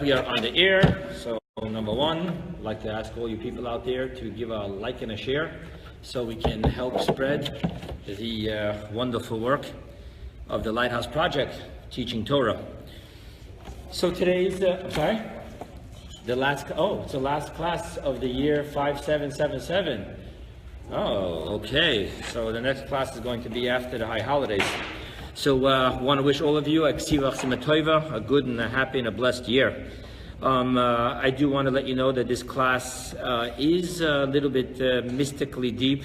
that we are on the air. So number one, I'd like to ask all you people out there to give a like and a share so we can help spread the wonderful work of the Lighthouse Project, teaching Torah. So today's, it's the last class of the year 5777. Oh, okay. So the next class is going to be after the high holidays. So want to wish all of you a good and a happy and a blessed year. I do want to let you know that this class is a little bit mystically deep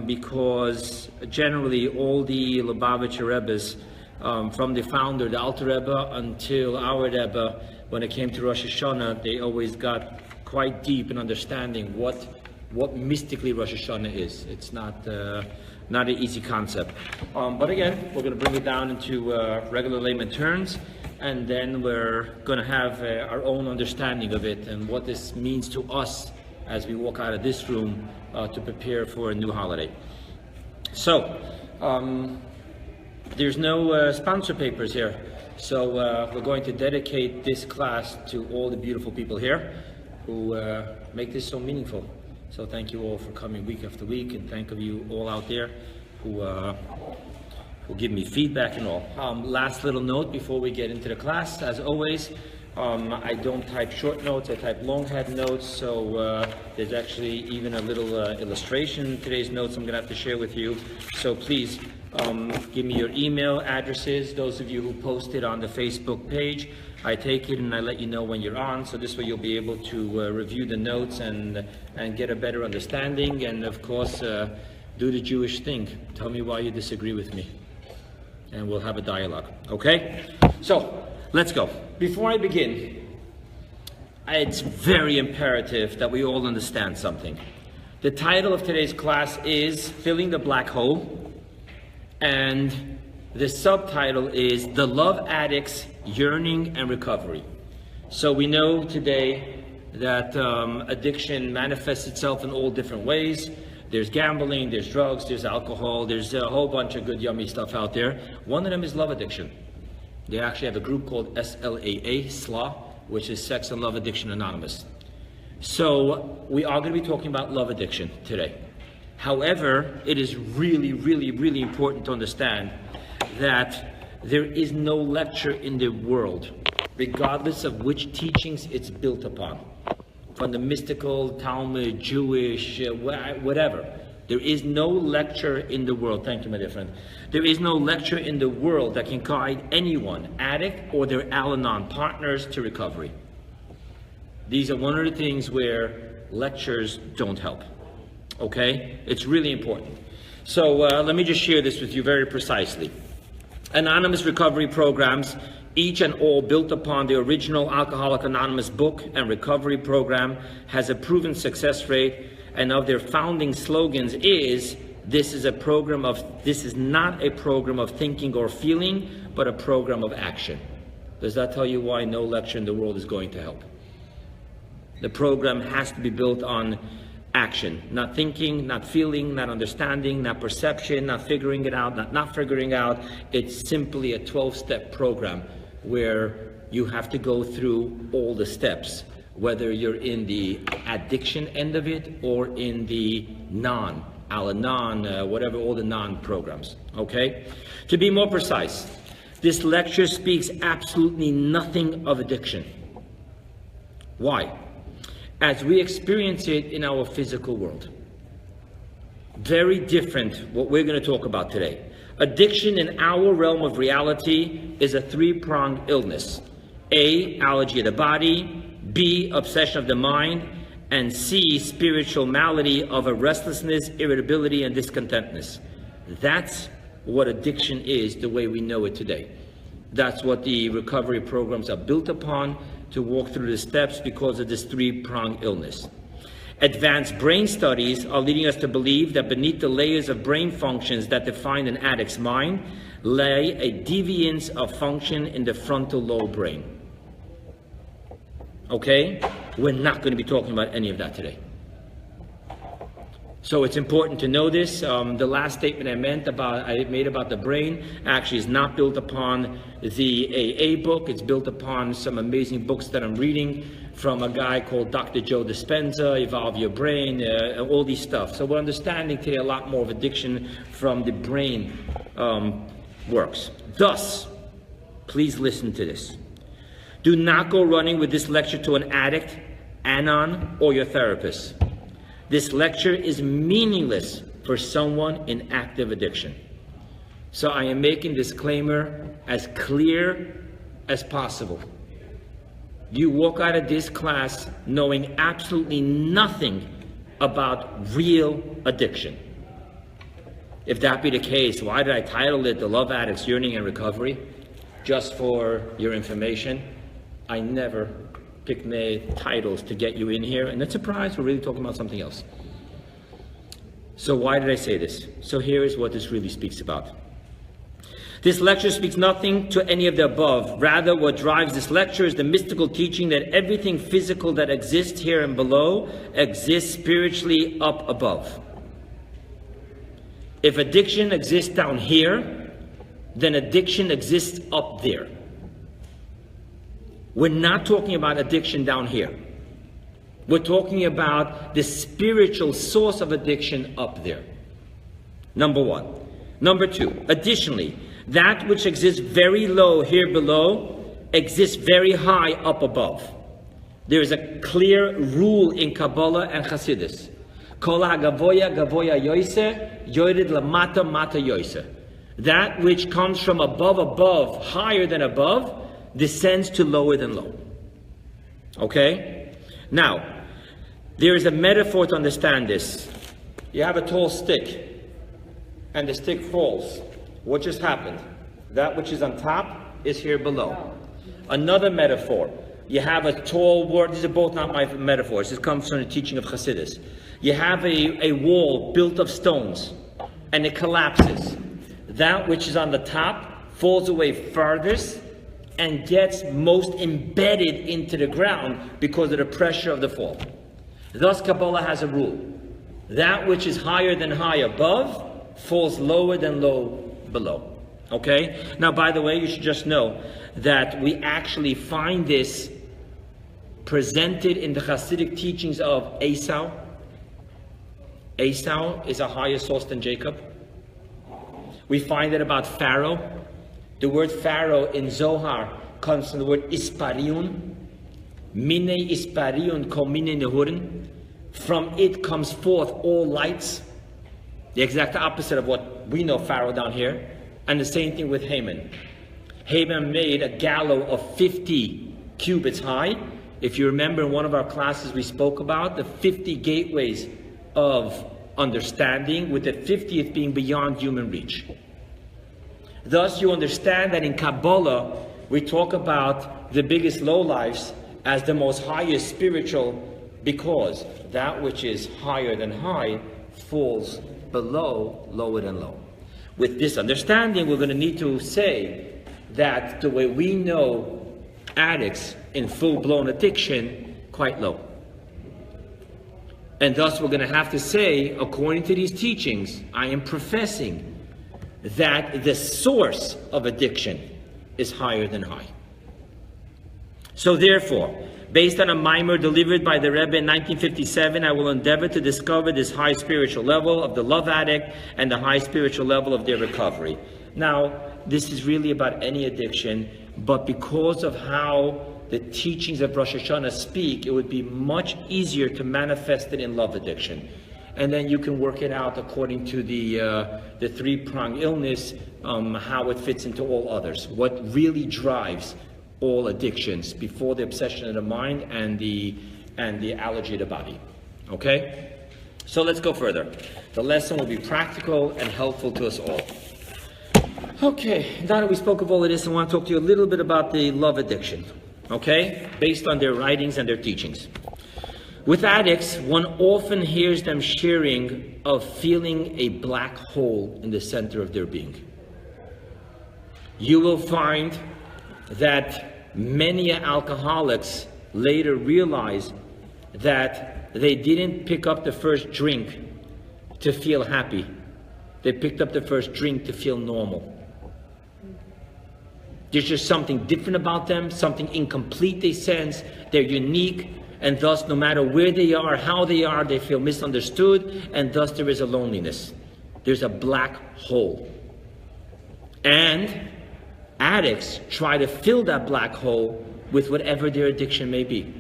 because generally all the Luvabitcher Rebbes, from the founder, the Alter Rebbe, until our Rebbe, when it came to Rosh Hashanah, they always got quite deep in understanding what mystically Rosh Hashanah is. It's not an easy concept. But again, we're going to bring it down into regular layman terms, and then we're going to have our own understanding of it and what this means to us as we walk out of this room to prepare for a new holiday. So, there's no sponsor papers here. So we're going to dedicate this class to all the beautiful people here who make this so meaningful. So thank you all for coming week after week, and thank you all out there who give me feedback and all. Last little note before we get into the class, as always, I don't type short notes, I type long head notes, so there's actually even a little illustration in today's notes I'm going to have to share with you. So please give me your email addresses, those of you who posted on the Facebook page. I take it and I let you know when you're on, so this way you'll be able to review the notes and get a better understanding, and of course do the Jewish thing. Tell me why you disagree with me, and we'll have a dialogue, okay? So, let's go. Before I begin, it's very imperative that we all understand something. The title of today's class is Filling the Black Hole, and the subtitle is The Love Addict's Yearning and Recovery. So we know today that addiction manifests itself in all different ways. There's gambling, there's drugs, there's alcohol, there's a whole bunch of good yummy stuff out there. One of them is love addiction. They actually have a group called SLAA, which is Sex and Love Addiction Anonymous. So we are going to be talking about love addiction today. However, it is really, really, really important to understand that there is no lecture in the world, regardless of which teachings it's built upon, from the mystical, Talmud, Jewish, whatever. There is no lecture in the world, thank you my dear friend, there is no lecture in the world that can guide anyone, addict or their Al-Anon partners, to recovery. These are one of the things where lectures don't help, okay? It's really important. So let me just share this with you very precisely. Anonymous recovery programs, each and all built upon the original Alcoholics Anonymous book and recovery program, has a proven success rate, and of their founding slogans is, this is not a program of thinking or feeling, but a program of action. Does that tell you why no lecture in the world is going to help? The program has to be built on action, not thinking, not feeling, not understanding, not perception, not figuring it out, not figuring out. It's simply a 12-step program where you have to go through all the steps, whether you're in the addiction end of it or in the Al-Anon, whatever, all the non-programs, okay? To be more precise, this lecture speaks absolutely nothing of addiction. Why? As we experience it in our physical world. Very different what we're going to talk about today. Addiction in our realm of reality is a three-pronged illness. A, allergy of the body, B, obsession of the mind, and C, spiritual malady of a restlessness, irritability, and discontentness. That's what addiction is the way we know it today. That's what the recovery programs are built upon, to walk through the steps because of this three-pronged illness. Advanced brain studies are leading us to believe that beneath the layers of brain functions that define an addict's mind lay a deviance of function in the frontal lobe brain. Okay? We're not going to be talking about any of that today. So it's important to know this. The last statement I made about the brain actually is not built upon the AA book. It's built upon some amazing books that I'm reading from a guy called Dr. Joe Dispenza, Evolve Your Brain, all these stuff. So we're understanding today a lot more of addiction from the brain works. Thus, please listen to this. Do not go running with this lecture to an addict, anon, or your therapist. This lecture is meaningless for someone in active addiction. So I am making this disclaimer as clear as possible. You walk out of this class knowing absolutely nothing about real addiction. If that be the case, why did I title it The Love Addict's Yearning and Recovery? Just for your information, I never pick titles to get you in here, and that's a surprise, we're really talking about something else. So why did I say this? So here is what this really speaks about. This lecture speaks nothing to any of the above. Rather, what drives this lecture is the mystical teaching that everything physical that exists here and below exists spiritually up above. If addiction exists down here, then addiction exists up there. We're not talking about addiction down here. We're talking about the spiritual source of addiction up there. Number one. Number two, additionally, that which exists very low here below exists very high up above. There is a clear rule in Kabbalah and Hasidus. Kol hagavoya gavoya yoise, yored lamata mata yoise. That which comes from above, higher than above, descends to lower than low. Okay? Now, there is a metaphor to understand this. You have a tall stick, and the stick falls. What just happened? That which is on top is here below. Another metaphor. You have a tall word. These are both not my metaphors. This comes from the teaching of Hasidus. You have a wall built of stones, and it collapses. That which is on the top falls away farthest and gets most embedded into the ground because of the pressure of the fall. Thus, Kabbalah has a rule. That which is higher than high above falls lower than low below. Okay? Now, by the way, you should just know that we actually find this presented in the Hasidic teachings of Esau. Esau is a higher source than Jacob. We find it about Pharaoh. The word Pharaoh in Zohar comes from the word Ispariun. Mine Ispariun ko mine nehurin. From it comes forth all lights. The exact opposite of what we know Pharaoh down here. And the same thing with Haman. Haman made a gallows of 50 cubits high. If you remember in one of our classes we spoke about the 50 gateways of understanding, with the 50th being beyond human reach. Thus you understand that in Kabbalah we talk about the biggest lowlifes as the most highest spiritual, because that which is higher than high falls below lower than low. With this understanding, we're going to need to say that the way we know addicts in full-blown addiction, quite low. And thus we're going to have to say, according to these teachings, I am professing that the source of addiction is higher than high. So therefore, based on a mimer delivered by the Rebbe in 1957, I will endeavor to discover this high spiritual level of the love addict and the high spiritual level of their recovery. Now, this is really about any addiction, but because of how the teachings of Rosh Hashanah speak, it would be much easier to manifest it in love addiction. And then you can work it out according to the three-pronged illness, how it fits into all others. What really drives all addictions before the obsession of the mind and the allergy of the body. Okay? So let's go further. The lesson will be practical and helpful to us all. Okay, now that we spoke of all of this, I want to talk to you a little bit about the love addiction. Okay? Based on their writings and their teachings. With addicts, one often hears them sharing of feeling a black hole in the center of their being. You will find that many alcoholics later realize that they didn't pick up the first drink to feel happy. They picked up the first drink to feel normal. There's just something different about them, something incomplete they sense. They're unique, and thus no matter where they are, how they feel misunderstood, and thus there is a loneliness. There's a black hole. And addicts try to fill that black hole with whatever their addiction may be.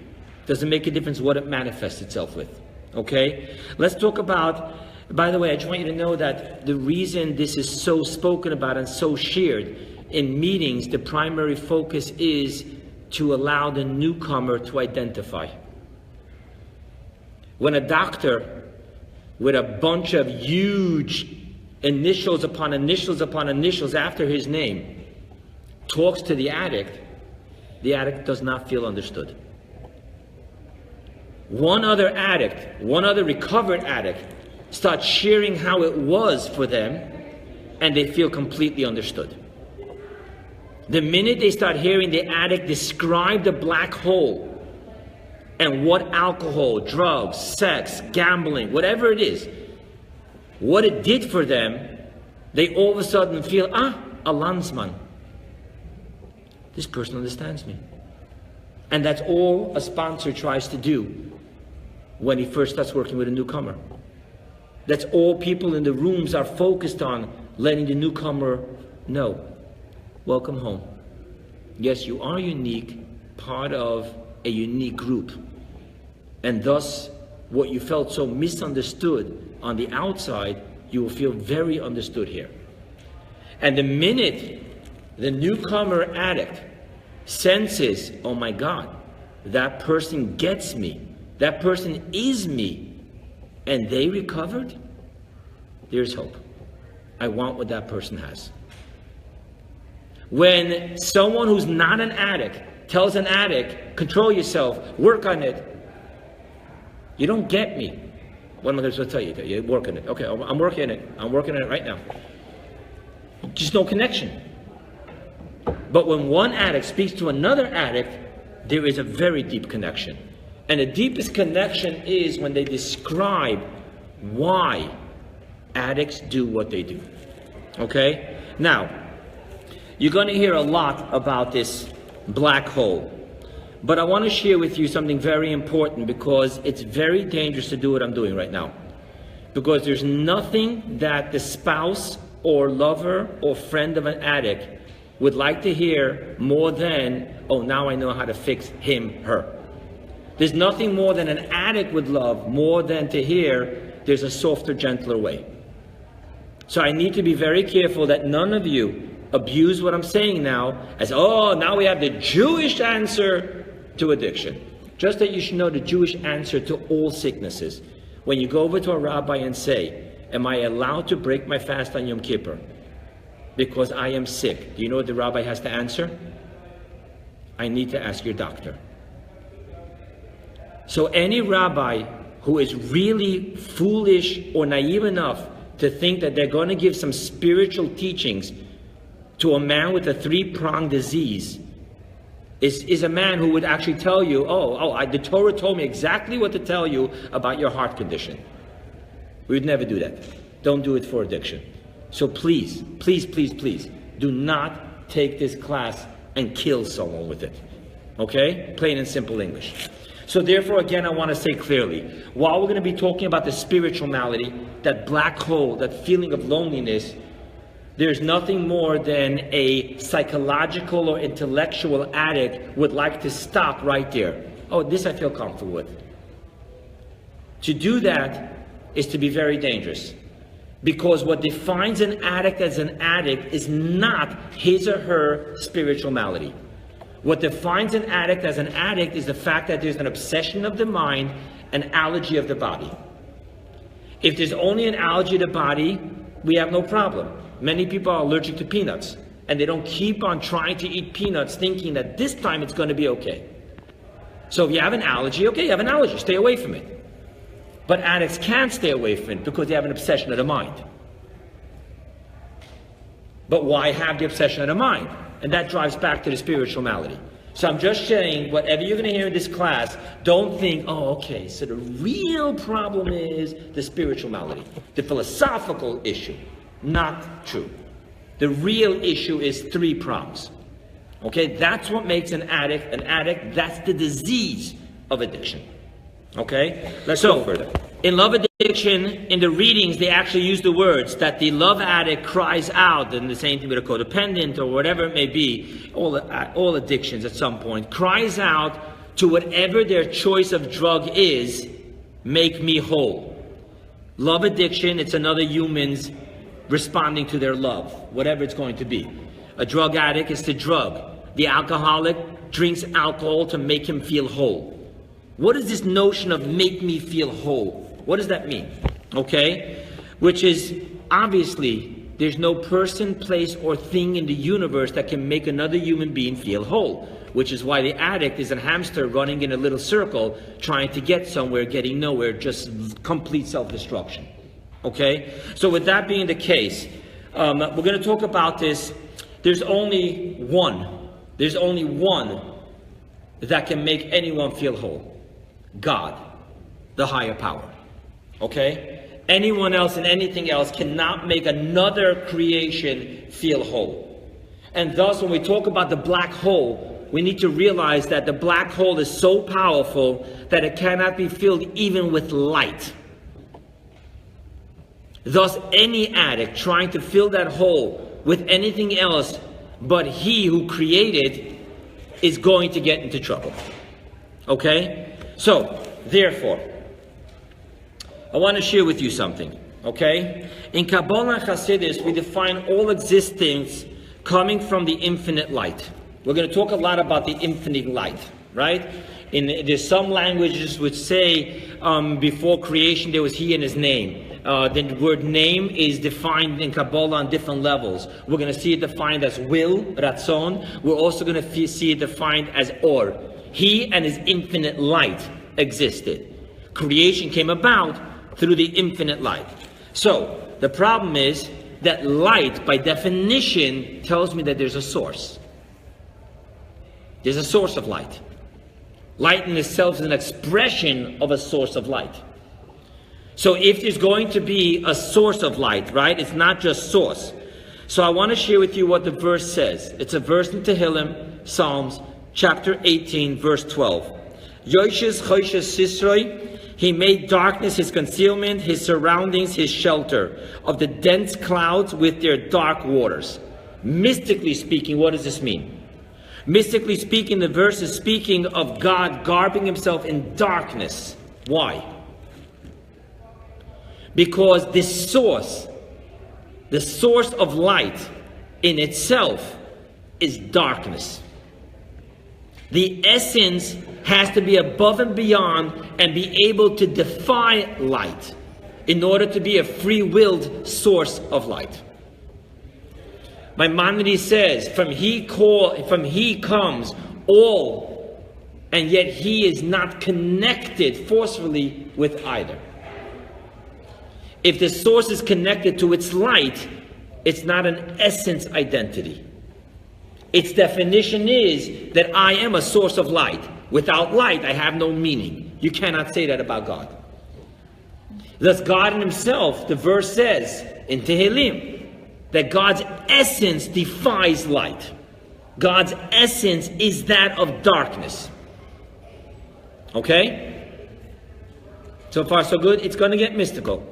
Doesn't make a difference what it manifests itself with. Okay? Let's talk about, by the way, I just want you to know that the reason this is so spoken about and so shared in meetings, the primary focus is to allow the newcomer to identify. When a doctor with a bunch of huge initials upon initials upon initials after his name talks to the addict does not feel understood. One other addict, one other recovered addict starts sharing how it was for them, and they feel completely understood. The minute they start hearing the addict describe the black hole and what alcohol, drugs, sex, gambling, whatever it is, what it did for them, they all of a sudden feel, a landsman. This person understands me. And that's all a sponsor tries to do when he first starts working with a newcomer. That's all people in the rooms are focused on, letting the newcomer know. Welcome home. Yes, you are unique, part of a unique group. And thus, what you felt so misunderstood on the outside, you will feel very understood here. And the minute the newcomer addict senses, oh my God, that person gets me, that person is me, and they recovered, there's hope. I want what that person has. When someone who's not an addict tells an addict, control yourself, work on it, you don't get me. What am I supposed to tell you? You work on it. Okay, I'm working on it. I'm working on it right now. Just no connection. But when one addict speaks to another addict, there is a very deep connection. And the deepest connection is when they describe why addicts do what they do. Okay? Now, you're going to hear a lot about this black hole. But I want to share with you something very important, because it's very dangerous to do what I'm doing right now. Because there's nothing that the spouse or lover or friend of an addict would like to hear more than, oh, now I know how to fix him, her. There's nothing more than an addict would love more than to hear there's a softer, gentler way. So I need to be very careful that none of you abuse what I'm saying now as, oh, now we have the Jewish answer to addiction. Just that you should know the Jewish answer to all sicknesses. When you go over to a rabbi and say, am I allowed to break my fast on Yom Kippur because I am sick? Do you know what the rabbi has to answer? I need to ask your doctor. So any rabbi who is really foolish or naive enough to think that they're going to give some spiritual teachings to a man with a three-pronged disease is a man who would actually tell you, the Torah told me exactly what to tell you about your heart condition. We would never do that. Don't do it for addiction. So please, please, please, please, do not take this class and kill someone with it. Okay? Plain and simple English. So therefore, again, I want to say clearly, while we're going to be talking about the spiritual malady, that black hole, that feeling of loneliness, there's nothing more than a psychological or intellectual addict would like to stop right there. Oh, this I feel comfortable with. To do that is to be very dangerous. Because what defines an addict as an addict is not his or her spiritual malady. What defines an addict as an addict is the fact that there's an obsession of the mind, an allergy of the body. If there's only an allergy of the body, we have no problem. Many people are allergic to peanuts, and they don't keep on trying to eat peanuts thinking that this time it's going to be okay. So if you have an allergy, okay, you have an allergy, stay away from it. But addicts can't stay away from it because they have an obsession of the mind. But why have the obsession of the mind? And that drives back to the spiritual malady. So I'm just saying, whatever you're going to hear in this class, don't think, oh, okay, so the real problem is the spiritual malady, the philosophical issue. Not true. The real issue is 3 prongs. Okay, that's what makes an addict an addict. That's the disease of addiction. Okay, let's go further. In love addiction, in the readings, they actually use the words that the love addict cries out, and the same thing with a codependent or whatever it may be, all addictions at some point, cries out to whatever their choice of drug is, make me whole. Love addiction, it's another human's responding to their love, whatever it's going to be. A drug addict is the drug. The alcoholic drinks alcohol to make him feel whole. What is this notion of make me feel whole? What does that mean? Okay? Which is, obviously, there's no person, place, or thing in the universe that can make another human being feel whole. Which is why the addict is a hamster running in a little circle, trying to get somewhere, getting nowhere, just complete self-destruction. Okay? So with that being the case, we're going to talk about this. There's only one that can make anyone feel whole. God, the higher power. Okay? Anyone else and anything else cannot make another creation feel whole. And thus, when we talk about the black hole, we need to realize that the black hole is so powerful that it cannot be filled even with light. Thus, any addict trying to fill that hole with anything else but he who created is going to get into trouble. Okay? So, therefore, I want to share with you something. Okay? In Kabbalah and Hasidus, we define all existence coming from the infinite light. We're going to talk a lot about the infinite light, right? There's some languages which say before creation there was he and his name. The word name is defined in Kabbalah on different levels. We're going to see it defined as will, ratzon. We're also going to see it defined as or. He and his infinite light existed. Creation came about through the infinite light. So, the problem is that light, by definition, tells me that there's a source. There's a source of light. Light in itself is an expression of a source of light. So if there's going to be a source of light, right, it's not just source. So I want to share with you what the verse says. It's a verse in Tehillim, Psalms, chapter 18, verse 12. Yoshes Choshes Sisroi, he made darkness his concealment, his surroundings his shelter, of the dense clouds with their dark waters. Mystically speaking, what does this mean? Mystically speaking, the verse is speaking of God garbing himself in darkness. Why? Because this source, the source of light in itself is darkness. The essence has to be above and beyond and be able to defy light in order to be a free-willed source of light. Maimonides says, from he comes all, and yet he is not connected forcefully with either. If the source is connected to its light, it's not an essence identity. Its definition is that I am a source of light. Without light, I have no meaning. You cannot say that about God. Thus, God in himself, the verse says in Tehillim, that God's essence defies light. God's essence is that of darkness. Okay? So far, so good. It's going to get mystical.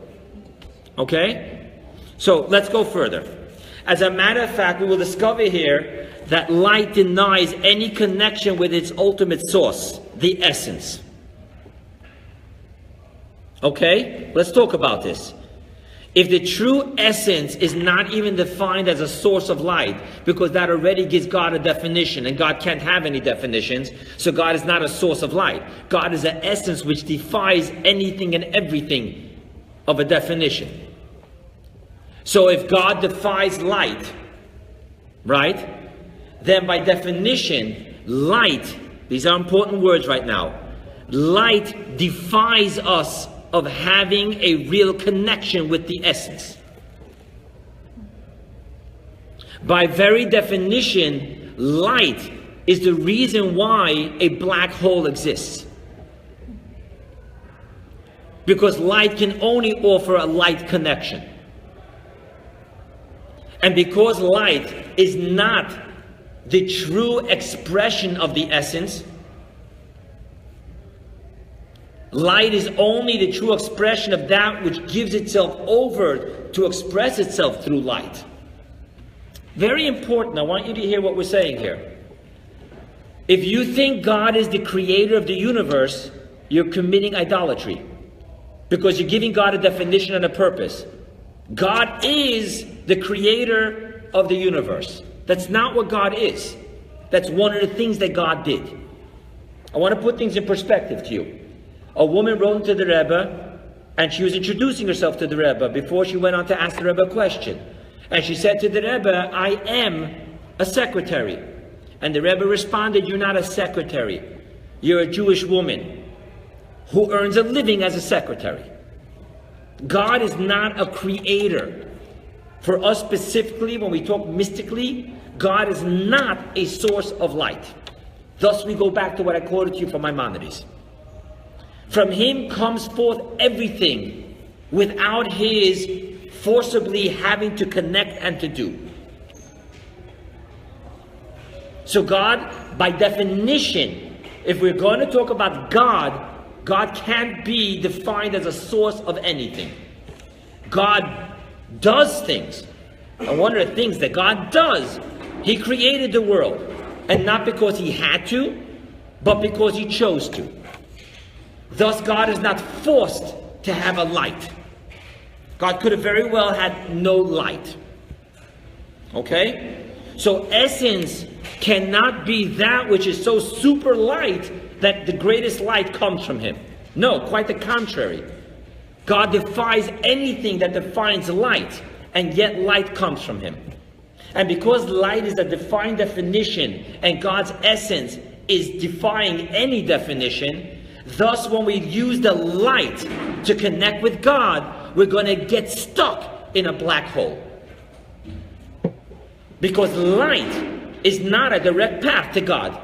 Okay? So, let's go further. As a matter of fact, we will discover here that light denies any connection with its ultimate source, the essence. Okay? Let's talk about this. If the true essence is not even defined as a source of light, because that already gives God a definition, and God can't have any definitions, so God is not a source of light. God is an essence which defies anything and everything of a definition. So if God defies light, right, then by definition, light, these are important words right now, light defies us of having a real connection with the essence. By very definition, light is the reason why a black hole exists. Because light can only offer a light connection. And because light is not the true expression of the essence, light is only the true expression of that which gives itself over to express itself through light. Very important. I want you to hear what we're saying here. If you think God is the creator of the universe, you're committing idolatry. Because you're giving God a definition and a purpose. God is the creator of the universe. That's not what God is. That's one of the things that God did. I want to put things in perspective to you. A woman wrote to the Rebbe, and she was introducing herself to the Rebbe before she went on to ask the Rebbe a question. And she said to the Rebbe, I am a secretary. And the Rebbe responded, you're not a secretary. You're a Jewish woman who earns a living as a secretary. God is not a creator. For us specifically, when we talk mystically, God is not a source of light. Thus we go back to what I quoted to you from Maimonides. From him comes forth everything without his forcibly having to connect and to do. So God, by definition, if we're going to talk about God, God can't be defined as a source of anything. God does things. And one of the things that God does, he created the world. And not because he had to, but because he chose to. Thus, God is not forced to have a light. God could have very well had no light. Okay? So essence cannot be that which is so super light that the greatest light comes from him. No, quite the contrary. God defies anything that defines light, and yet light comes from him. And because light is a defined definition, and God's essence is defying any definition, thus when we use the light to connect with God, we're going to get stuck in a black hole. Because light is not a direct path to God.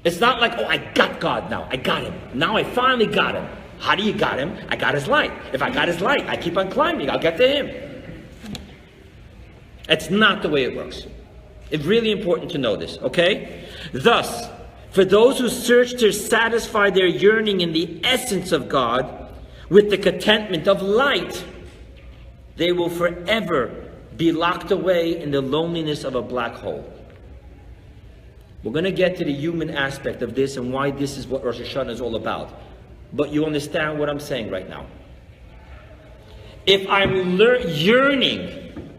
It's not like, oh, I got God now. I got him. Now I finally got him. How do you got him? I got his light. If I got his light, I keep on climbing. I'll get to him. It's not the way it works. It's really important to know this, okay? Thus, for those who search to satisfy their yearning in the essence of God with the contentment of light, they will forever be locked away in the loneliness of a black hole. We're going to get to the human aspect of this and why this is what Rosh Hashanah is all about. But you understand what I'm saying right now. If I'm yearning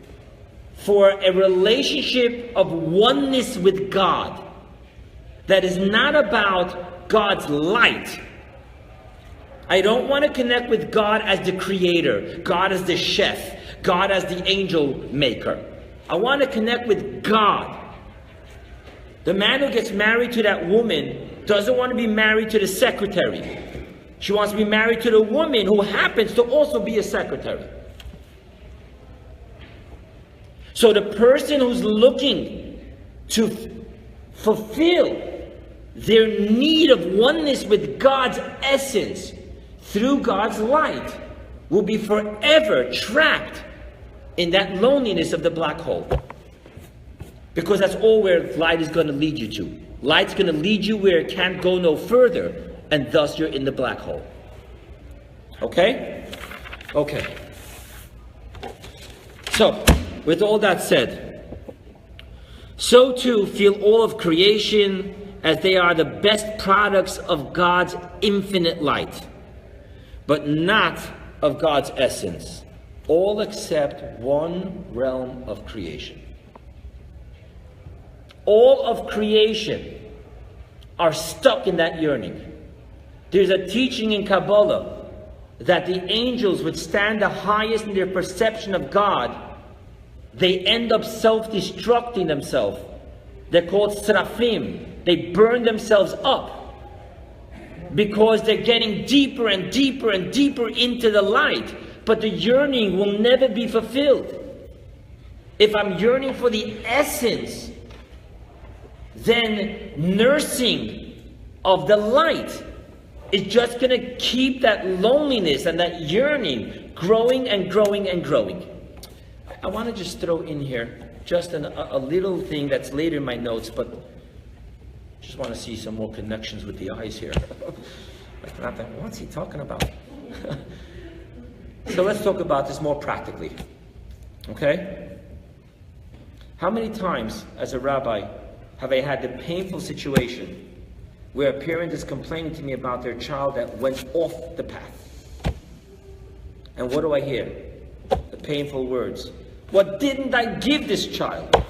for a relationship of oneness with God that is not about God's light, I don't want to connect with God as the creator, God as the chef, God as the angel maker. I want to connect with God. The man who gets married to that woman doesn't want to be married to the secretary. She wants to be married to the woman who happens to also be a secretary. So the person who's looking to fulfill their need of oneness with God's essence through God's light will be forever trapped in that loneliness of the black hole. Because that's all where light is going to lead you to. Light's going to lead you where it can't go no further, and thus you're in the black hole. Okay? Okay. So, with all that said, so too feel all of creation as they are the best products of God's infinite light, but not of God's essence, all except one realm of creation. All of creation are stuck in that yearning. There's a teaching in Kabbalah that the angels would stand the highest in their perception of God. They end up self-destructing themselves. They're called seraphim. They burn themselves up because they're getting deeper and deeper and deeper into the light. But the yearning will never be fulfilled. If I'm yearning for the essence, then nursing of the light is just going to keep that loneliness and that yearning growing and growing and growing. I want to just throw in here just a little thing that's later in my notes, but just want to see some more connections with the eyes here. What's he talking about? So let's talk about this more practically. Okay? How many times as a rabbi have I had the painful situation where a parent is complaining to me about their child that went off the path? And what do I hear? The painful words. What didn't I give this child?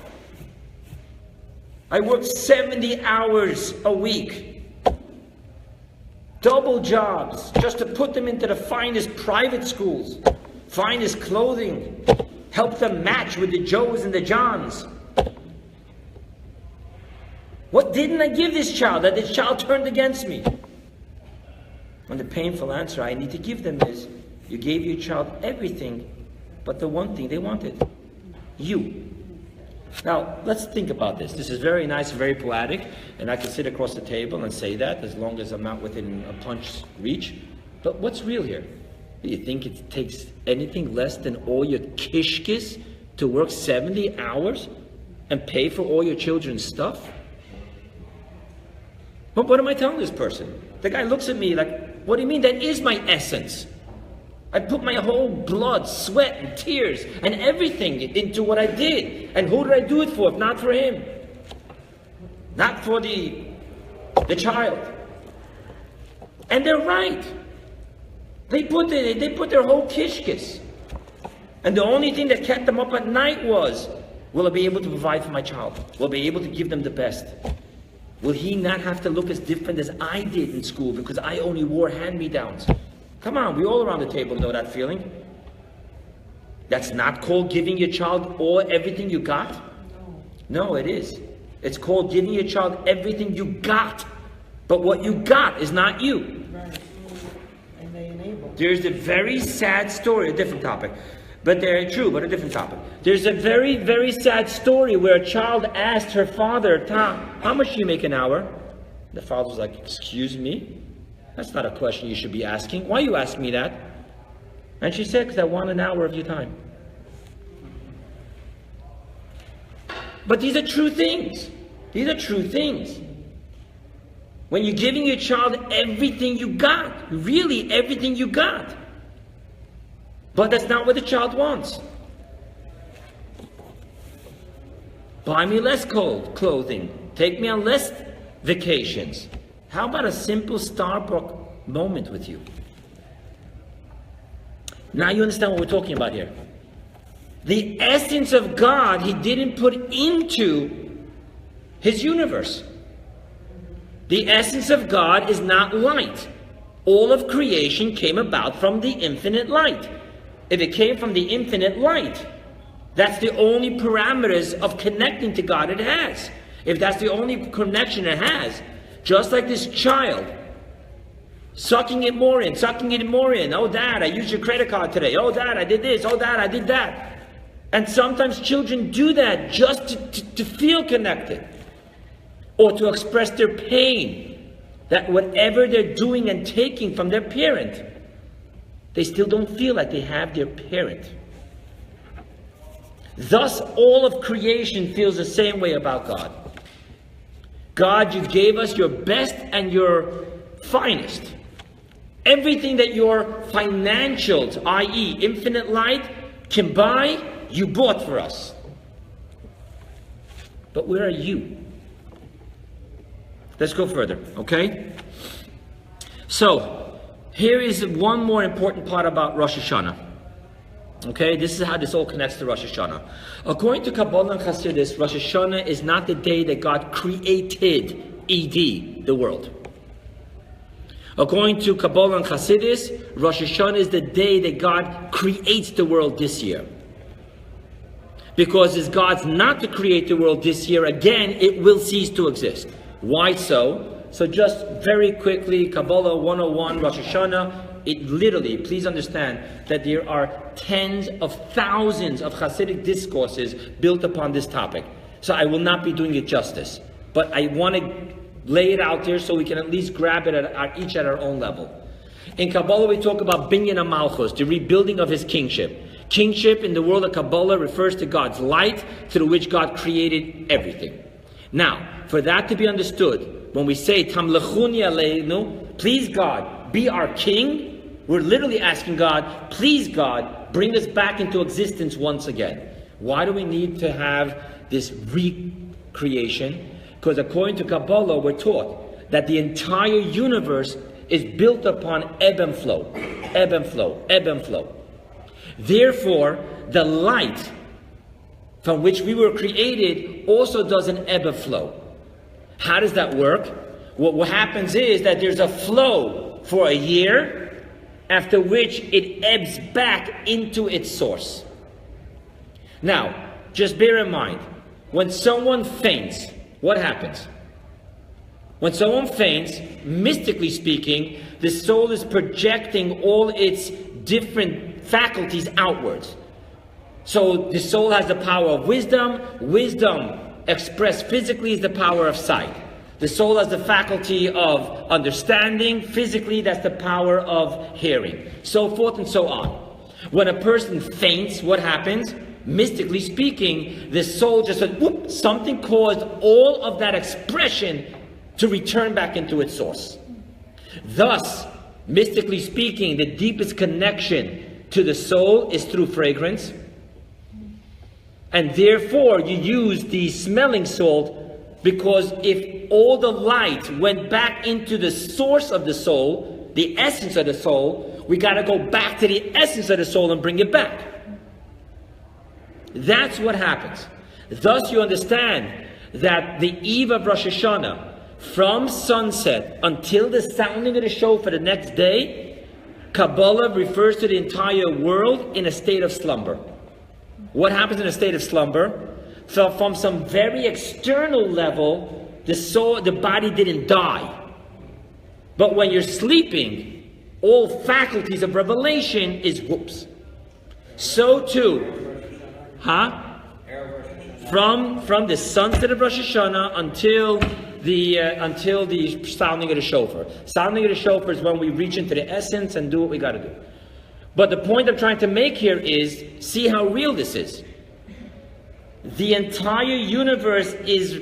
I worked 70 hours a week. Double jobs just to put them into the finest private schools, finest clothing, help them match with the Joes and the Johns. What didn't I give this child that this child turned against me? And the painful answer I need to give them is, you gave your child everything but the one thing they wanted. You. Now, let's think about this. This is very nice, very poetic, and I can sit across the table and say that as long as I'm not within a punch reach. But what's real here? Do you think it takes anything less than all your kishkis to work 70 hours and pay for all your children's stuff? But what am I telling this person? The guy looks at me like, what do you mean? That is my essence. I put my whole blood, sweat, and tears, and everything into what I did. And who did I do it for if not for him? Not for the child. And they're right. They put their whole kishkis. And the only thing that kept them up at night was, will I be able to provide for my child? Will I be able to give them the best? Will he not have to look as different as I did in school because I only wore hand-me-downs? Come on, we all around the table know that feeling. That's not called giving your child everything you got? No, it is. It's called giving your child everything you got. But what you got is not you. Right. And they enable. There's a very sad story, a different topic. But they're true, but a different topic. There's a very, very sad story where a child asked her father, Tom, how much do you make an hour? The father was like, excuse me? That's not a question you should be asking. Why are you asking me that? And she said, because I want an hour of your time. But these are true things. These are true things. When you're giving your child everything you got, really everything you got. But that's not what the child wants. Buy me less clothing. Take me on less vacations. How about a simple Starbucks moment with you? Now you understand what we're talking about here. The essence of God, He didn't put into His universe. The essence of God is not light. All of creation came about from the infinite light. If it came from the infinite light, that's the only parameters of connecting to God it has. If that's the only connection it has, just like this child, sucking it more in. Oh, Dad, I used your credit card today. Oh, Dad, I did this. Oh, Dad, I did that. And sometimes children do that just to feel connected or to express their pain that whatever they're doing and taking from their parent, they still don't feel like they have their parent. Thus, all of creation feels the same way about God. God, you gave us your best and your finest. Everything that your financials, i.e. infinite light, can buy, you bought for us. But where are you? Let's go further, okay? So, here is one more important part about Rosh Hashanah. Okay, this is how this all connects to Rosh Hashanah. According to Kabbalah and Hasidus, Rosh Hashanah is not the day that God created, E.D., the world. According to Kabbalah and Hasidus, Rosh Hashanah is the day that God creates the world this year. Because if God's not to create the world this year, again, it will cease to exist. Why so? So just very quickly, Kabbalah 101, Rosh Hashanah, it literally, please understand that there are tens of thousands of Hasidic discourses built upon this topic. So I will not be doing it justice. But I want to lay it out there so we can at least grab it each at our own level. In Kabbalah, we talk about Binyan HaMalchus, the rebuilding of his kingship. Kingship in the world of Kabbalah refers to God's light through which God created everything. Now, for that to be understood, when we say Tamlechuni Aleinu, please God, be our king, we're literally asking God, please God, bring us back into existence once again. Why do we need to have this recreation? Because according to Kabbalah, we're taught that the entire universe is built upon ebb and flow, ebb and flow, ebb and flow. Therefore, the light from which we were created also does an ebb and flow. How does that work? What happens is that there's a flow for a year, after which it ebbs back into its source. Now, just bear in mind, when someone faints, what happens? When someone faints, mystically speaking, the soul is projecting all its different faculties outwards. So the soul has the power of wisdom. Wisdom expressed physically is the power of sight. The soul has the faculty of understanding. Physically, that's the power of hearing. So forth and so on. When a person faints, what happens? Mystically speaking, the soul just said, whoop, something caused all of that expression to return back into its source. Thus, mystically speaking, the deepest connection to the soul is through fragrance. And therefore, you use the smelling salt, because if all the light went back into the source of the soul, the essence of the soul, we got to go back to the essence of the soul and bring it back. That's what happens. Thus you understand that the eve of Rosh Hashanah, from sunset until the sounding of the shofar the next day, Kabbalah refers to the entire world in a state of slumber. What happens in a state of slumber? So from some very external level, the soul, the body didn't die. But when you're sleeping, all faculties of revelation is whoops. So too, from the sunset of Rosh Hashanah until the sounding of the shofar. Sounding of the shofar is when we reach into the essence and do what we got to do. But the point I'm trying to make here is, see how real this is. The entire universe is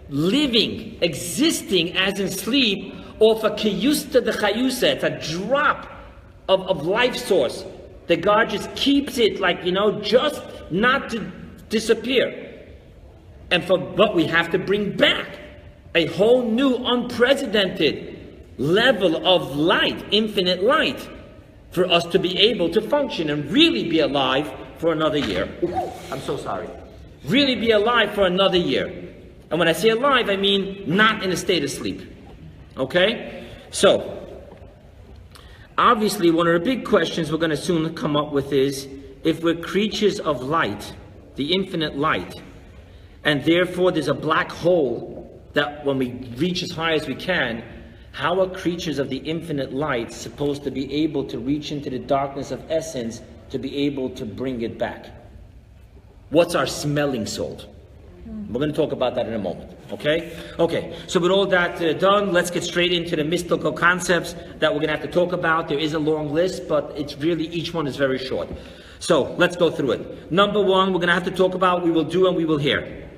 living, existing as in sleep, off a kiyusta de chayusa. It's a drop of life source that God just keeps it like, just not to disappear. But we have to bring back a whole new unprecedented level of light, infinite light, for us to be able to function and really be alive for another year. I'm so sorry. Really be alive for another year. And when I say alive, I mean not in a state of sleep. Okay? So, obviously one of the big questions we're going to soon come up with is, if we're creatures of light, the infinite light, and therefore there's a black hole that when we reach as high as we can, how are creatures of the infinite light supposed to be able to reach into the darkness of essence to be able to bring it back? What's our smelling salt? We're going to talk about that in a moment. Okay? Okay, so with all that done, let's get straight into the mystical concepts that we're going to have to talk about. There is a long list, but it's really, each one is very short. So let's go through it. Number one, we're going to have to talk about we will do and we will hear.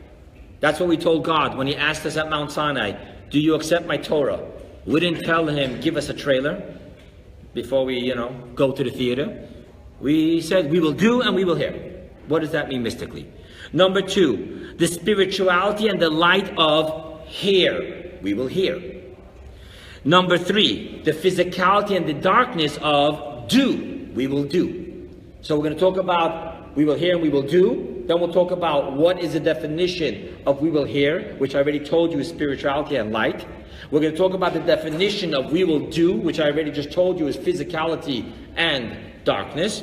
That's what we told God when He asked us at Mount Sinai, do you accept my Torah? We didn't tell Him, give us a trailer before we, go to the theater. We said, we will do and we will hear. What does that mean mystically? Number two, the spirituality and the light of hear. We will hear. Number three, the physicality and the darkness of do. We will do. So we're going to talk about we will hear and we will do. Then we'll talk about what is the definition of we will hear, which I already told you is spirituality and light. We're going to talk about the definition of we will do, which I already just told you is physicality and darkness.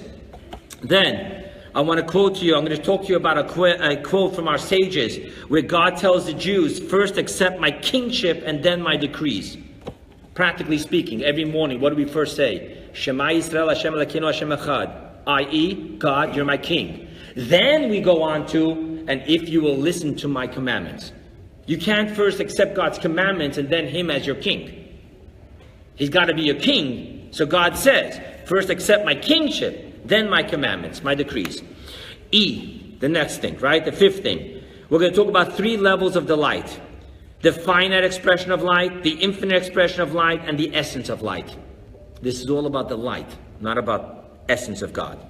Then I want to quote to you, I'm going to talk to you about a quote from our sages, where God tells the Jews, first accept my kingship and then my decrees. Practically speaking, every morning, what do we first say? Shema Yisrael Hashem Elokeinu Hashem Echad, i.e., God, you're my king. Then we go on to, and if you will listen to my commandments. You can't first accept God's commandments and then Him as your king. He's got to be your king. So God says, first accept my kingship, then my commandments, my decrees. E, the next thing, right? The fifth thing. We're going to talk about 3 levels of the light. The finite expression of light, the infinite expression of light, and the essence of light. This is all about the light, not about essence of God.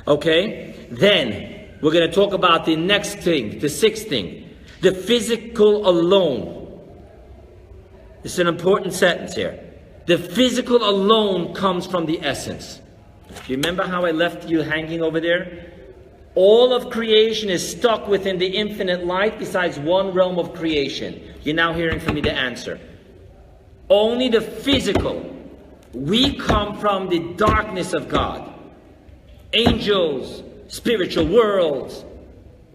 Okay? Then, we're going to talk about the next thing, the 6th thing. The physical alone. This is an important sentence here. The physical alone comes from the essence. Do you remember how I left you hanging over there? All of creation is stuck within the infinite light besides one realm of creation. You're now hearing from me the answer. Only the physical. We come from the darkness of God. Angels, spiritual worlds.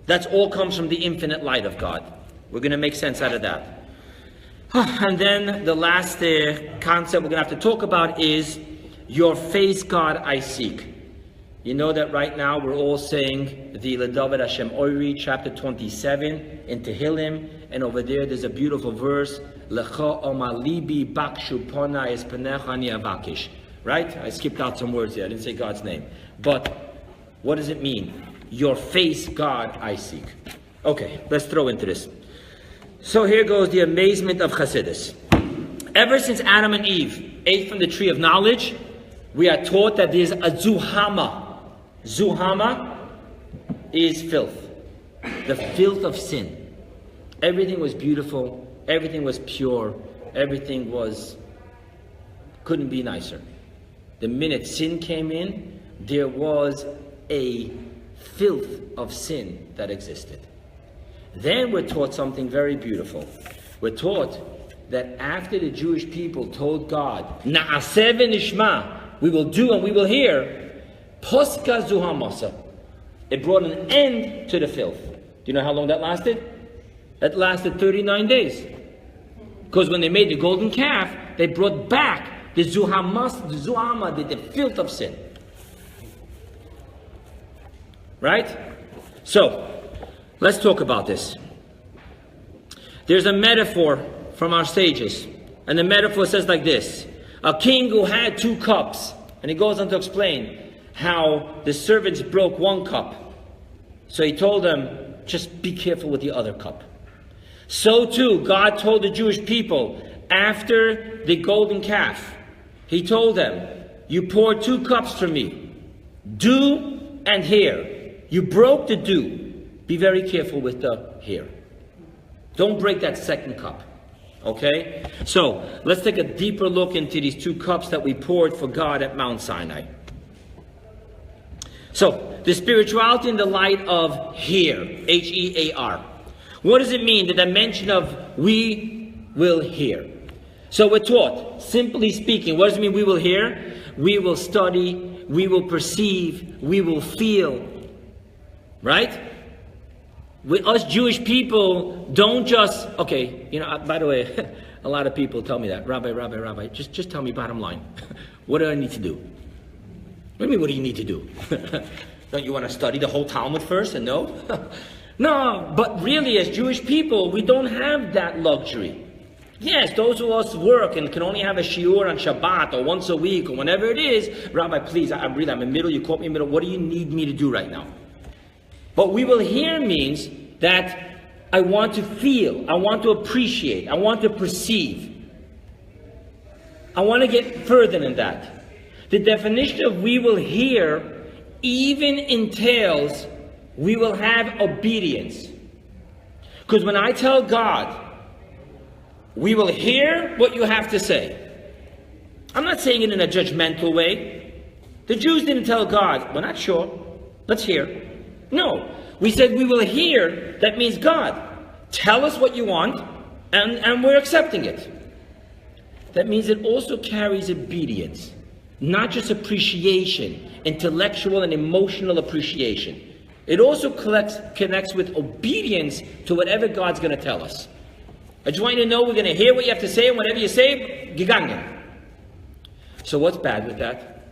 That all comes from the infinite light of God. We're going to make sense out of that. And then the last concept we're going to have to talk about is your face, God, I seek. You know that right now we're all saying the David Hashem Oiri, chapter 27 in Tehillim, and over there's a beautiful verse, Lecha Oma Libi Bakshu Pona Es Penecha Ani Avakish. Right? I skipped out some words here. I didn't say God's name. But what does it mean? Your face, God, I seek. Okay, let's throw into this. So here goes the amazement of Chassidus. Ever since Adam and Eve ate from the tree of knowledge, we are taught that there's a zuhama. Zuhama is filth. The filth of sin. Everything was beautiful. Everything was pure. Everything couldn't be nicer. The minute sin came in, there was a filth of sin that existed. Then we're taught something very beautiful. We're taught that after the Jewish people told God, Na'aseh v'nishma, we will do and we will hear, Poska zuhamasa, it brought an end to the filth. Do you know how long that lasted? That lasted 39 days. Because when they made the golden calf, they brought back the zuhama, the filth of sin. Right? So, let's talk about this. There's a metaphor from our sages. And the metaphor says like this. A king who had 2 cups. And he goes on to explain how the servants broke 1 cup. So he told them, just be careful with the other cup. So too, God told the Jewish people, after the golden calf, He told them, you poured 2 cups for me. Do and hear. You broke the do. Be very careful with the here. Don't break that 2nd cup. Okay? So, let's take a deeper look into these 2 cups that we poured for God at Mount Sinai. So, the spirituality in the light of hear. H-E-A-R. What does it mean? The dimension of we will hear. So we're taught, simply speaking, what does it mean we will hear? We will study, we will perceive, we will feel. Right? Us Jewish people don't just, okay, by the way, a lot of people tell me that, Rabbi, just tell me bottom line. What do I need to do? What do you mean, what do you need to do? Don't you want to study the whole Talmud first and know? No, but really as Jewish people, we don't have that luxury. Yes, those of us work and can only have a shiur on Shabbat or once a week or whenever it is, Rabbi, please, I'm in the middle, you caught me in the middle, what do you need me to do right now? But we will hear means that I want to feel, I want to appreciate, I want to perceive. I want to get further than that. The definition of we will hear even entails we will have obedience. Because when I tell God, we will hear what you have to say. I'm not saying it in a judgmental way. The Jews didn't tell God, we're not sure, let's hear. No, we said we will hear, that means God, tell us what you want, and we're accepting it. That means it also carries obedience, not just appreciation, intellectual and emotional appreciation. It also connects with obedience to whatever God's going to tell us. I just want you to know we're going to hear what you have to say, and whatever you say, gegangen. So what's bad with that?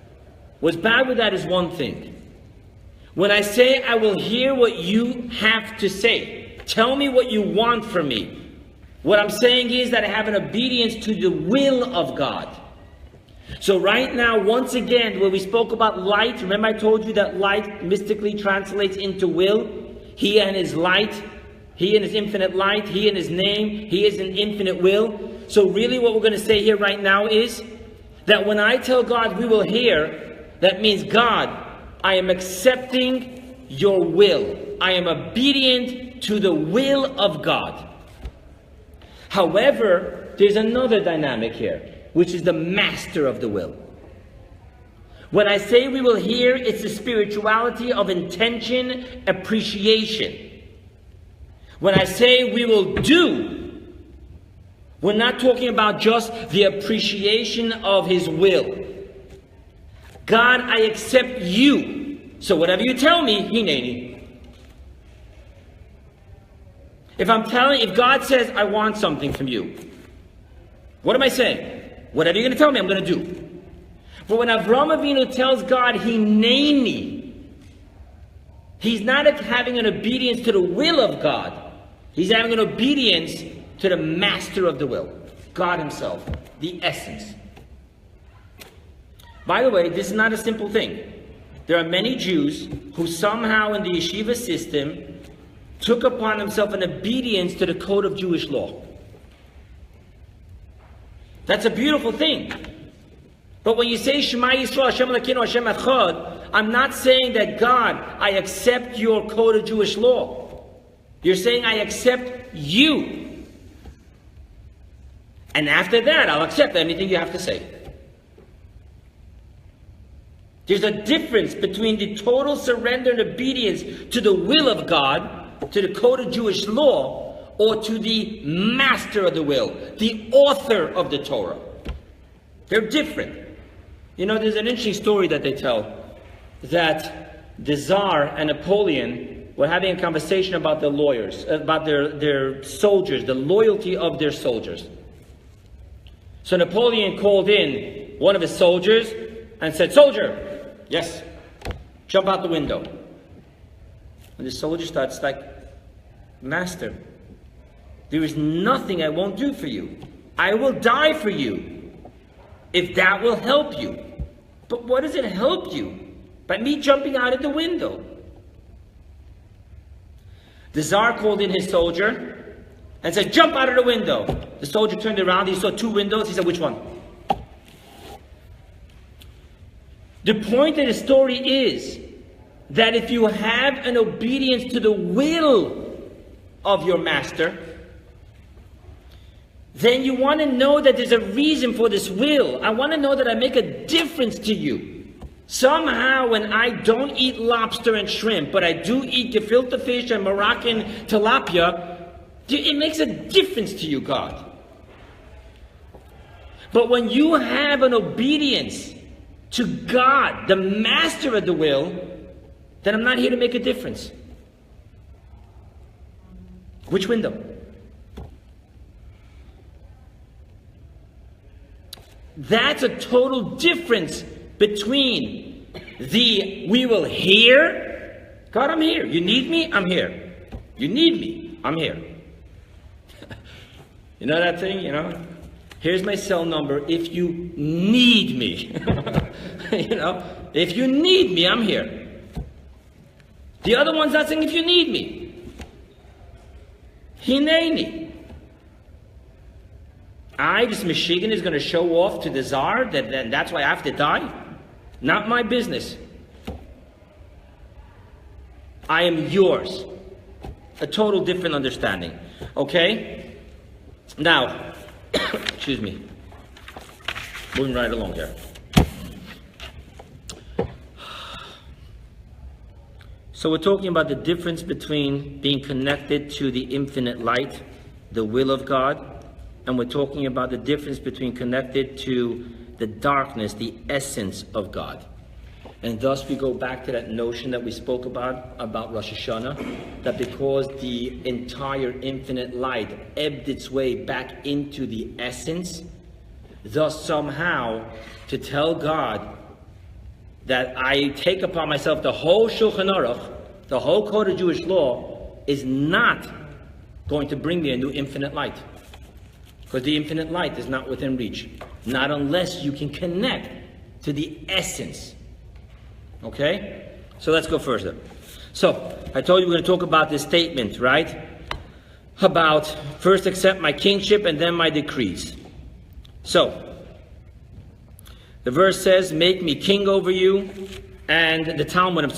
What's bad with that is one thing. When I say I will hear what you have to say, tell me what you want from me, What I'm saying is that I have an obedience to the will of God. So right now, once again, when we spoke about light, remember I told you that light mystically translates into will? He and his light, he and his infinite light, he and his name, he is an infinite will. So really what we're going to say here right now is that when I tell God we will hear, that means God, I am accepting your will. I am obedient to the will of God. However, there's another dynamic here, which is the master of the will. When I say we will hear, it's the spirituality of intention, appreciation. When I say we will do, we're not talking about just the appreciation of his will. God, I accept you. So whatever you tell me, hineni. If God says, I want something from you, what am I saying? Whatever you're going to tell me, I'm going to do. But when Avrohom Avinu tells God, hineni, he's not having an obedience to the will of God. He's having an obedience to the master of the will, God himself, the essence. By the way, this is not a simple thing. There are many Jews who somehow in the yeshiva system took upon themselves an obedience to the code of Jewish law. That's a beautiful thing. But when you say Shema Yisrael, Hashem Elokeinu, Hashem Echad, I'm not saying that God, I accept your code of Jewish law. You're saying I accept you. And after that, I'll accept anything you have to say. There's a difference between the total surrender and obedience to the will of God, to the code of Jewish law, or to the master of the will, the author of the Torah. They're different. You know, there's an interesting story that they tell, that the Tsar and Napoleon were having a conversation about their lawyers, about their soldiers, the loyalty of their soldiers. So Napoleon called in one of his soldiers and said, "Soldier, yes, jump out the window." And the soldier starts like, "Master, there is nothing I won't do for you. I will die for you, if that will help you." But what does it help you? By me jumping out of the window. The Tsar called in his soldier and said, "Jump out of the window." The soldier turned around, he saw two windows, he said, "Which one?" The point of the story is that if you have an obedience to the will of your master, then you want to know that there's a reason for this will. I want to know that I make a difference to you. Somehow when I don't eat lobster and shrimp, but I do eat gefilte fish and Moroccan tilapia, it makes a difference to you, God. But when you have an obedience to God, the master of the will, then I'm not here to make a difference. Which window? That's a total difference between the we will hear, God, I'm here. You need me? I'm here. You need me? I'm here. You know that thing, you know? Here's my cell number if you need me. You know, if you need me, I'm here. The other one's not saying if you need me. Hineni. This Michigan is going to show off to the Tsar that that's why I have to die? Not my business. I am yours. A total different understanding. Okay? Now, excuse me. Moving right along here. So we're talking about the difference between being connected to the infinite light, the will of God, and we're talking about the difference between connected to the darkness, the essence of God. And thus we go back to that notion that we spoke about Rosh Hashanah, that because the entire infinite light ebbed its way back into the essence, thus somehow to tell God that I take upon myself the whole Shulchan Aruch, the whole code of Jewish law, is not going to bring me a new infinite light. Because the infinite light is not within reach. Not unless you can connect to the essence. Okay? So let's go further. So, I told you we're going to talk about this statement, right? About first accept my kingship and then my decrees. So, the verse says, make me king over you. And the Talmud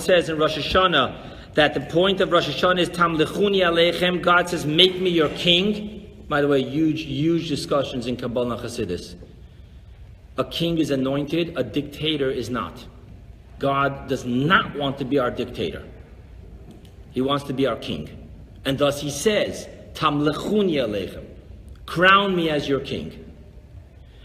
says in Rosh Hashanah that the point of Rosh Hashanah is Tamlichuni Aleichem. God says, make me your king. By the way, huge discussions in Kabbalah and Chassidus. A king is anointed, a dictator is not. God does not want to be our dictator. He wants to be our king. And thus he says, Tamlichuni Aleichem. Crown me as your king.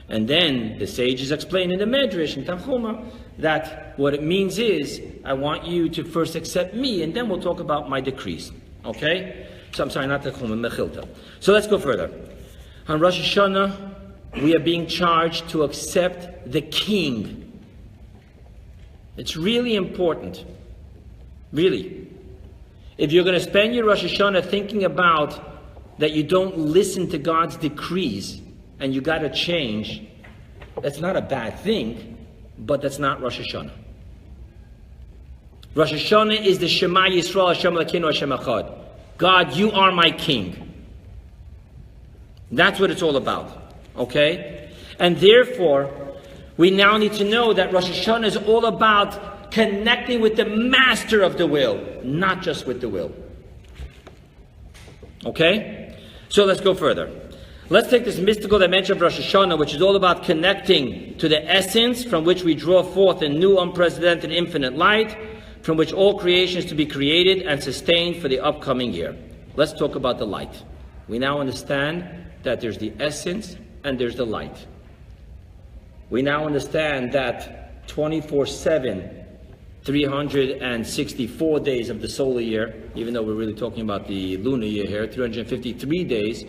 And then the sages explain in the Medrash, in Tanchuma, that what it means is, I want you to first accept me, and then we'll talk about my decrees. Okay? So I'm sorry, not Tanchuma, Mechilta. So let's go further. On Rosh Hashanah, we are being charged to accept the king. It's really important. Really. If you're going to spend your Rosh Hashanah thinking about that you don't listen to God's decrees, and you got to change, that's not a bad thing, but that's not Rosh Hashanah. Rosh Hashanah is the Shema Yisrael Hashem Elokeinu Hashem Echad. God, you are my king. That's what it's all about. Okay? And therefore, we now need to know that Rosh Hashanah is all about connecting with the master of the will, not just with the will. Okay? So let's go further. Let's take this mystical dimension of Rosh Hashanah, which is all about connecting to the essence from which we draw forth a new, unprecedented, infinite light, from which all creation is to be created and sustained for the upcoming year. Let's talk about the light. We now understand that there's the essence and there's the light. We now understand that 24/7, 364 days of the solar year, even though we're really talking about the lunar year here, 353 days,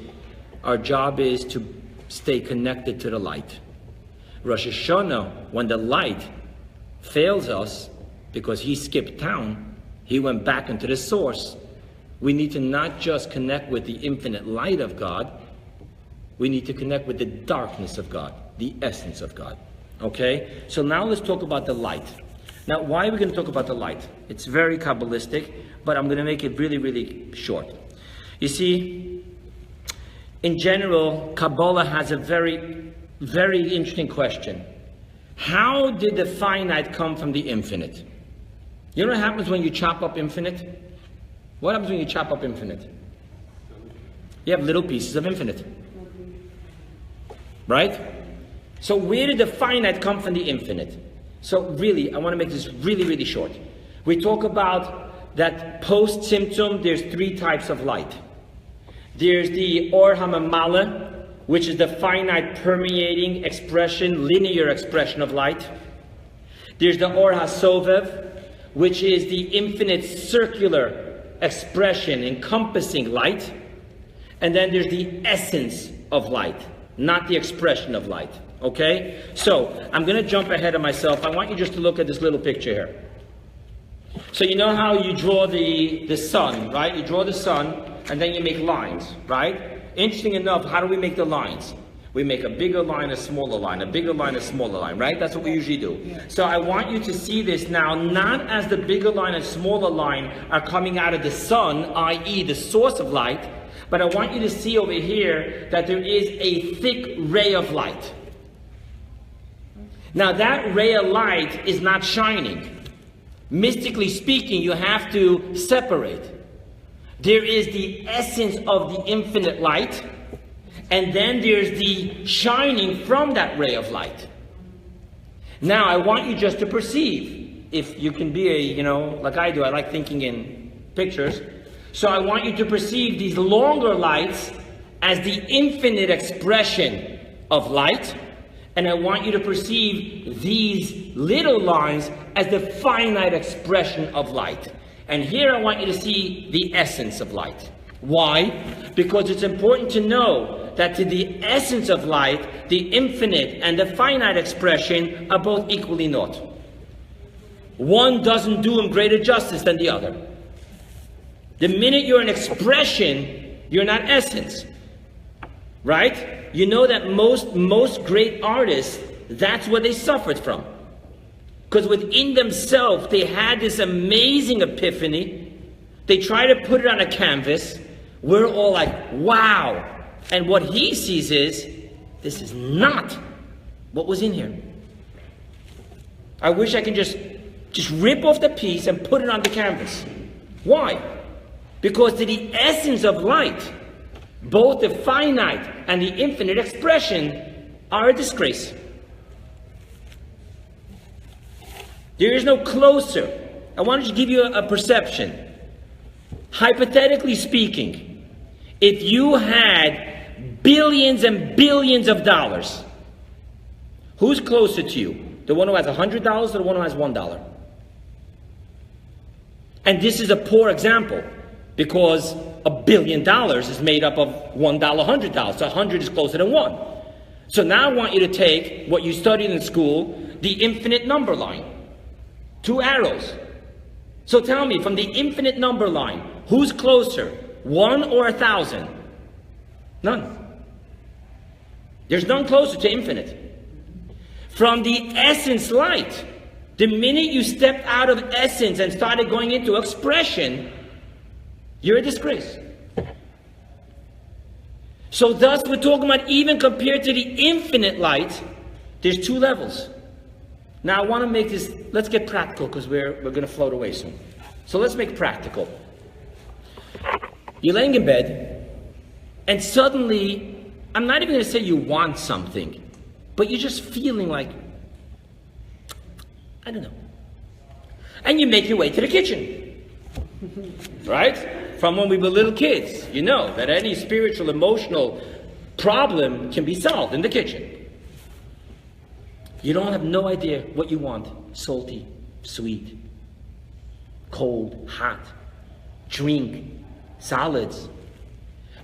our job is to stay connected to the light. Rosh Hashanah, when the light fails us, because he skipped town, he went back into the source. We need to not just connect with the infinite light of God, we need to connect with the darkness of God, the essence of God. Okay? So now let's talk about the light. Now, why are we going to talk about the light? It's very Kabbalistic, but I'm going to make it really, really short. You see, in general, Kabbalah has a very, very interesting question. How did the finite come from the infinite? You know what happens when you chop up infinite? What happens when you chop up infinite? You have little pieces of infinite. Right? So where did the finite come from the infinite? So really, I want to make this really, really short. We talk about that post-symptom, there's three types of light. There's the Or HaMamala, which is the finite permeating expression, linear expression of light. There's the Or HaSovev, which is the infinite circular expression encompassing light. And then there's the essence of light, not the expression of light. Okay? So, I'm going to jump ahead of myself. I want you just to look at this little picture here. So you know how you draw the sun, right? You draw the sun, and then you make lines, right? Interesting enough, how do we make the lines? We make a bigger line, a smaller line, a bigger line, a smaller line, right? That's what we usually do. So I want you to see this now, not as the bigger line and smaller line are coming out of the sun, i.e. the source of light, but I want you to see over here that there is a thick ray of light. Now that ray of light is not shining. Mystically speaking, you have to separate. There is the essence of the infinite light, and then there's the shining from that ray of light. Now, I want you just to perceive, if you can be like I do, I like thinking in pictures. So I want you to perceive these longer lights as the infinite expression of light, and I want you to perceive these little lines as the finite expression of light. And here I want you to see the essence of light. Why? Because it's important to know that to the essence of light, the infinite and the finite expression are both equally naught. One doesn't do him greater justice than the other. The minute you're an expression, you're not essence. right? You know that most great artists, that's what they suffered from. Because within themselves, they had this amazing epiphany. They try to put it on a canvas. We're all like, wow. And what he sees is, this is not what was in here. I wish I can just rip off the piece and put it on the canvas. Why? Because to the essence of light, both the finite and the infinite expression are a disgrace. There is no closer. I wanted to give you a perception. Hypothetically speaking, if you had billions and billions of dollars, who's closer to you? The one who has $100 or the one who has $1? And this is a poor example because $1 billion is made up of $1, $100. So 100 is closer than 1. So now I want you to take what you studied in school, the infinite number line. 2 arrows. So tell me, from the infinite number line, who's closer, 1 or 1,000? None. There's none closer to infinite. From the essence light, the minute you stepped out of essence and started going into expression, you're a disgrace. So thus we're talking about even compared to the infinite light, there's 2 levels. Now I want to make this, let's get practical because we're going to float away soon. So let's make it practical. You're laying in bed and suddenly, I'm not even going to say you want something, but you're just feeling like, I don't know. And you make your way to the kitchen. Right? From when we were little kids, you know that any spiritual, emotional problem can be solved in the kitchen. You don't have no idea what you want. Salty, sweet, cold, hot, drink, solids.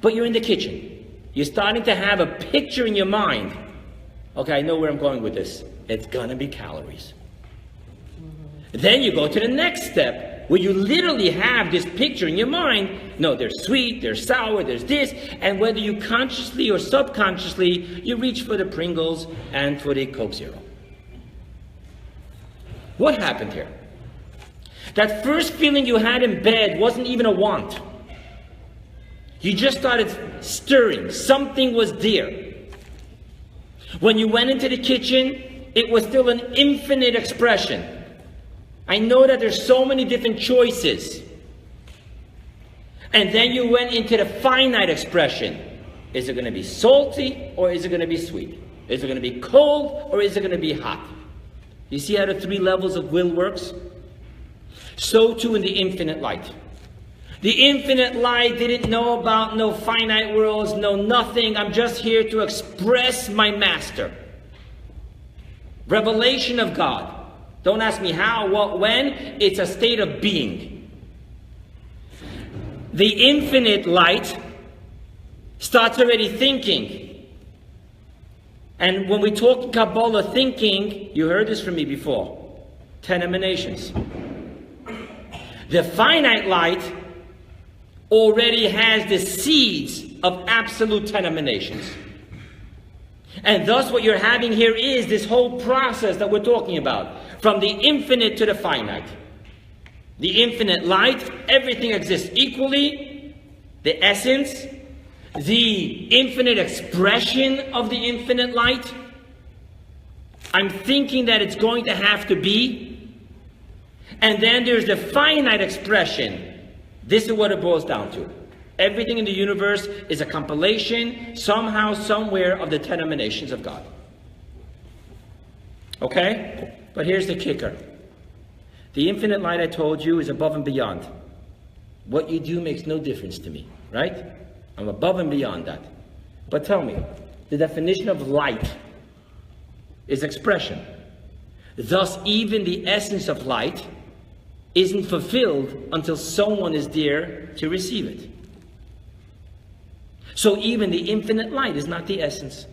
But you're in the kitchen. You're starting to have a picture in your mind. Okay, I know where I'm going with this. It's gonna be calories. Then you go to the next step where you literally have this picture in your mind. No, they're sweet, they're sour, there's this. And whether you consciously or subconsciously, you reach for the Pringles and for the Coke Zero. What happened here? That first feeling you had in bed wasn't even a want. You just started stirring. Something was there. When you went into the kitchen, it was still an infinite expression. I know that there's so many different choices. And then you went into the finite expression. Is it going to be salty or is it going to be sweet? Is it going to be cold or is it going to be hot? You see how the 3 levels of will works? So too in the infinite light. The infinite light didn't know about no finite worlds, no nothing. I'm just here to express my master. Revelation of God. Don't ask me how, what, when. It's a state of being. The infinite light starts already thinking. And when we talk in Kabbalah thinking, you heard this from me before, 10 emanations. The finite light already has the seeds of absolute 10 emanations. And thus what you're having here is this whole process that we're talking about. From the infinite to the finite. The infinite light, everything exists equally. The essence, the infinite expression of the infinite light. I'm thinking that it's going to have to be. And then there's the finite expression. This is what it boils down to. Everything in the universe is a compilation, somehow, somewhere, of the 10 emanations of God. Okay? But here's the kicker. The infinite light I told you is above and beyond. What you do makes no difference to me, right? I'm above and beyond that. But tell me, the definition of light is expression. Thus, even the essence of light isn't fulfilled until someone is there to receive it. So even the infinite light is not the essence.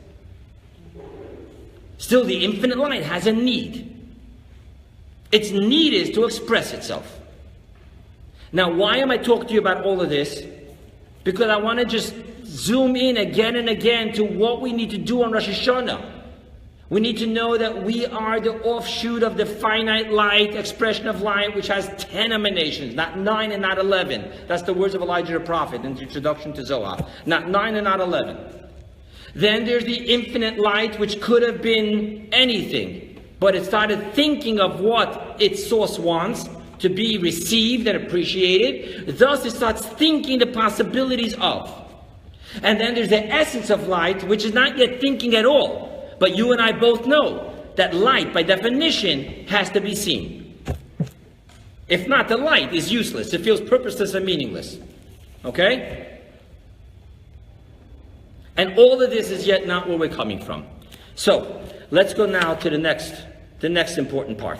Still, the infinite light has a need. Its need is to express itself. Now, why am I talking to you about all of this? Because I want to just zoom in again and again to what we need to do on Rosh Hashanah. We need to know that we are the offshoot of the finite light, expression of light, which has 10 emanations, not 9 and not 11. That's the words of Elijah the prophet in the introduction to Zohar. Not 9 and not 11. Then there's the infinite light, which could have been anything, but it started thinking of what its source wants to be received and appreciated. Thus, it starts thinking the possibilities of. And then there's the essence of light, which is not yet thinking at all. But you and I both know that light, by definition, has to be seen. If not, the light is useless. It feels purposeless and meaningless. Okay? And all of this is yet not where we're coming from. So, let's go now to the next important part.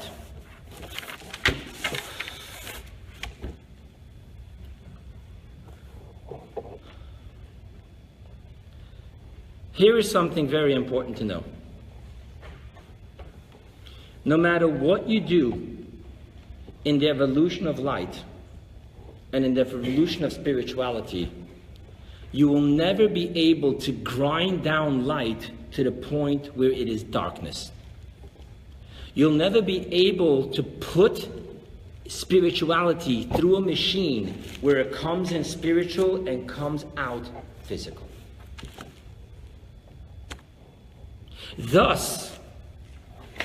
Here is something very important to know. No matter what you do in the evolution of light and in the evolution of spirituality, you will never be able to grind down light to the point where it is darkness. You'll never be able to put spirituality through a machine where it comes in spiritual and comes out physical. Thus,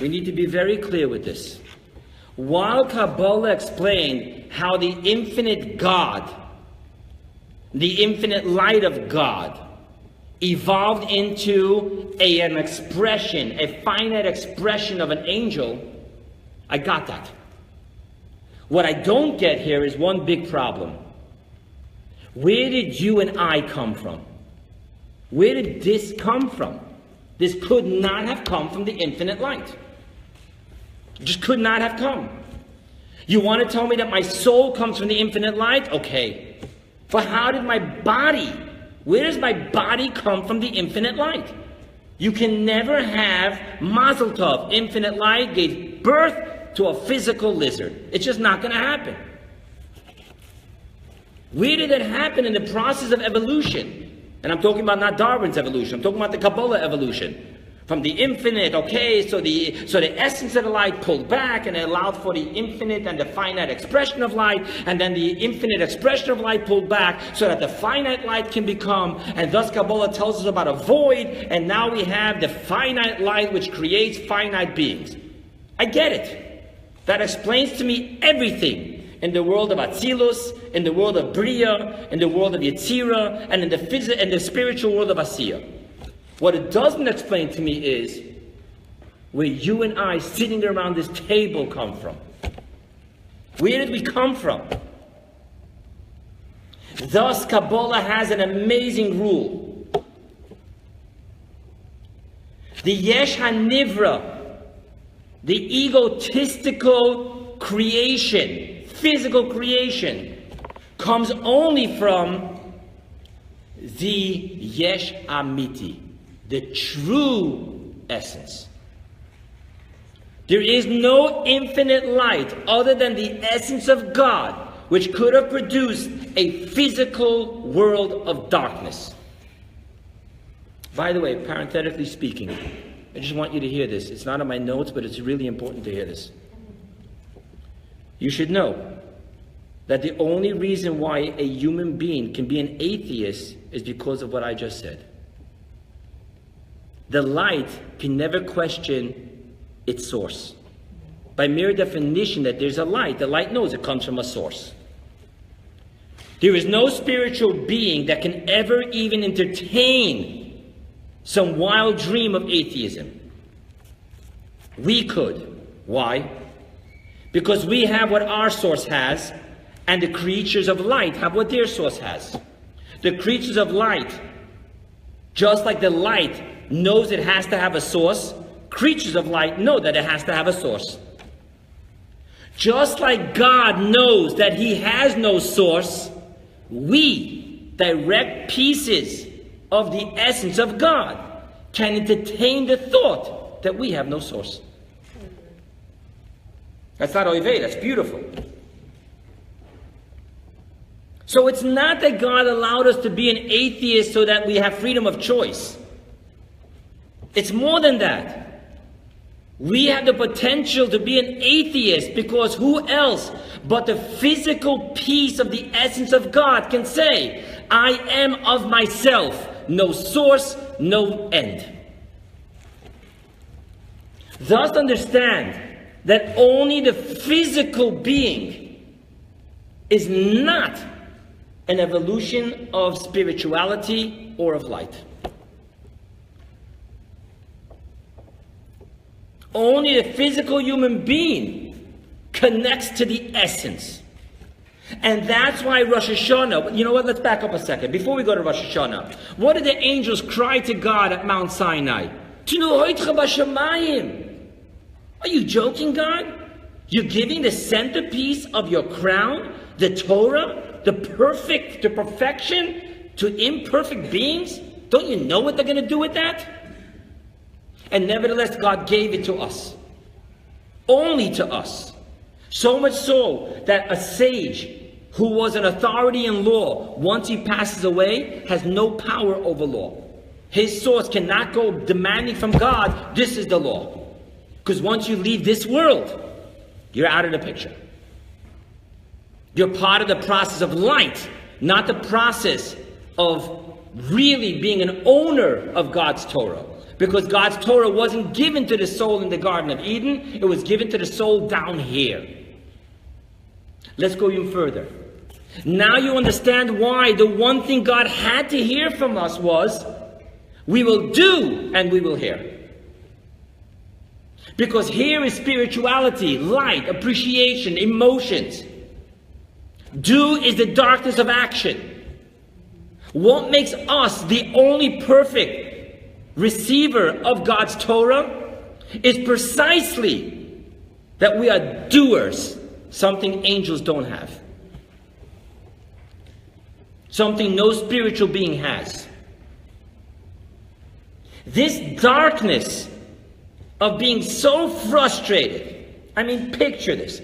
we need to be very clear with this. While Kabbalah explained how the infinite God, the infinite light of God, evolved into an expression, a finite expression of an angel, I got that. What I don't get here is one big problem. Where did you and I come from? Where did this come from? This could not have come from the infinite light. It just could not have come. You want to tell me that my soul comes from the infinite light? Okay. But how did my body, where does my body come from the infinite light? You can never have Mazel Tov, infinite light, gave birth to a physical lizard. It's just not going to happen. Where did it happen in the process of evolution? And I'm talking about not Darwin's evolution. I'm talking about the Kabbalah evolution. From the infinite, okay, so the essence of the light pulled back and it allowed for the infinite and the finite expression of light, and then the infinite expression of light pulled back so that the finite light can become, and thus Kabbalah tells us about a void, and now we have the finite light which creates finite beings. I get it. That explains to me everything. In the world of Atzilus, in the world of Bria, in the world of Yetzira, and in the spiritual world of Asiya. What it doesn't explain to me is where you and I sitting around this table come from. Where did we come from? Thus, Kabbalah has an amazing rule. The Yesh HaNivra, the egotistical creation, physical creation, comes only from the Yesh Amiti, the true essence. There is no infinite light other than the essence of God, which could have produced a physical world of darkness. By the way, parenthetically speaking, I just want you to hear this. It's not on my notes, but it's really important to hear this. You should know that the only reason why a human being can be an atheist is because of what I just said. The light can never question its source. By mere definition that there's a light, the light knows it comes from a source. There is no spiritual being that can ever even entertain some wild dream of atheism. We could. Why? Because we have what our source has, and the creatures of light have what their source has. The creatures of light, just like the light knows it has to have a source, creatures of light know that it has to have a source. Just like God knows that He has no source, we, direct pieces of the essence of God, can entertain the thought that we have no source. That's not oiveh, that's beautiful. So it's not that God allowed us to be an atheist so that we have freedom of choice. It's more than that. We have the potential to be an atheist because who else but the physical piece of the essence of God can say, I am of myself, no source, no end. Thus understand that only the physical being is not an evolution of spirituality or of light. Only the physical human being connects to the essence. And that's why Rosh Hashanah, you know what, let's back up a second. Before we go to Rosh Hashanah, what did the angels cry to God at Mount Sinai? Are you joking, God? You're giving the centerpiece of your crown, the Torah, the perfection to imperfect beings? Don't you know what they're going to do with that? And nevertheless, God gave it to us. Only to us. So much so that a sage who was an authority in law, once he passes away, has no power over law. His source cannot go demanding from God, this is the law. Because once you leave this world, you're out of the picture. You're part of the process of light, not the process of really being an owner of God's Torah. Because God's Torah wasn't given to the soul in the Garden of Eden, it was given to the soul down here. Let's go even further. Now you understand why the one thing God had to hear from us was, we will do and we will hear. Because here is spirituality, light, appreciation, emotions. Do is the darkness of action. What makes us the only perfect receiver of God's Torah is precisely that we are doers, something angels don't have. Something no spiritual being has. This darkness of being so frustrated. I mean, picture this.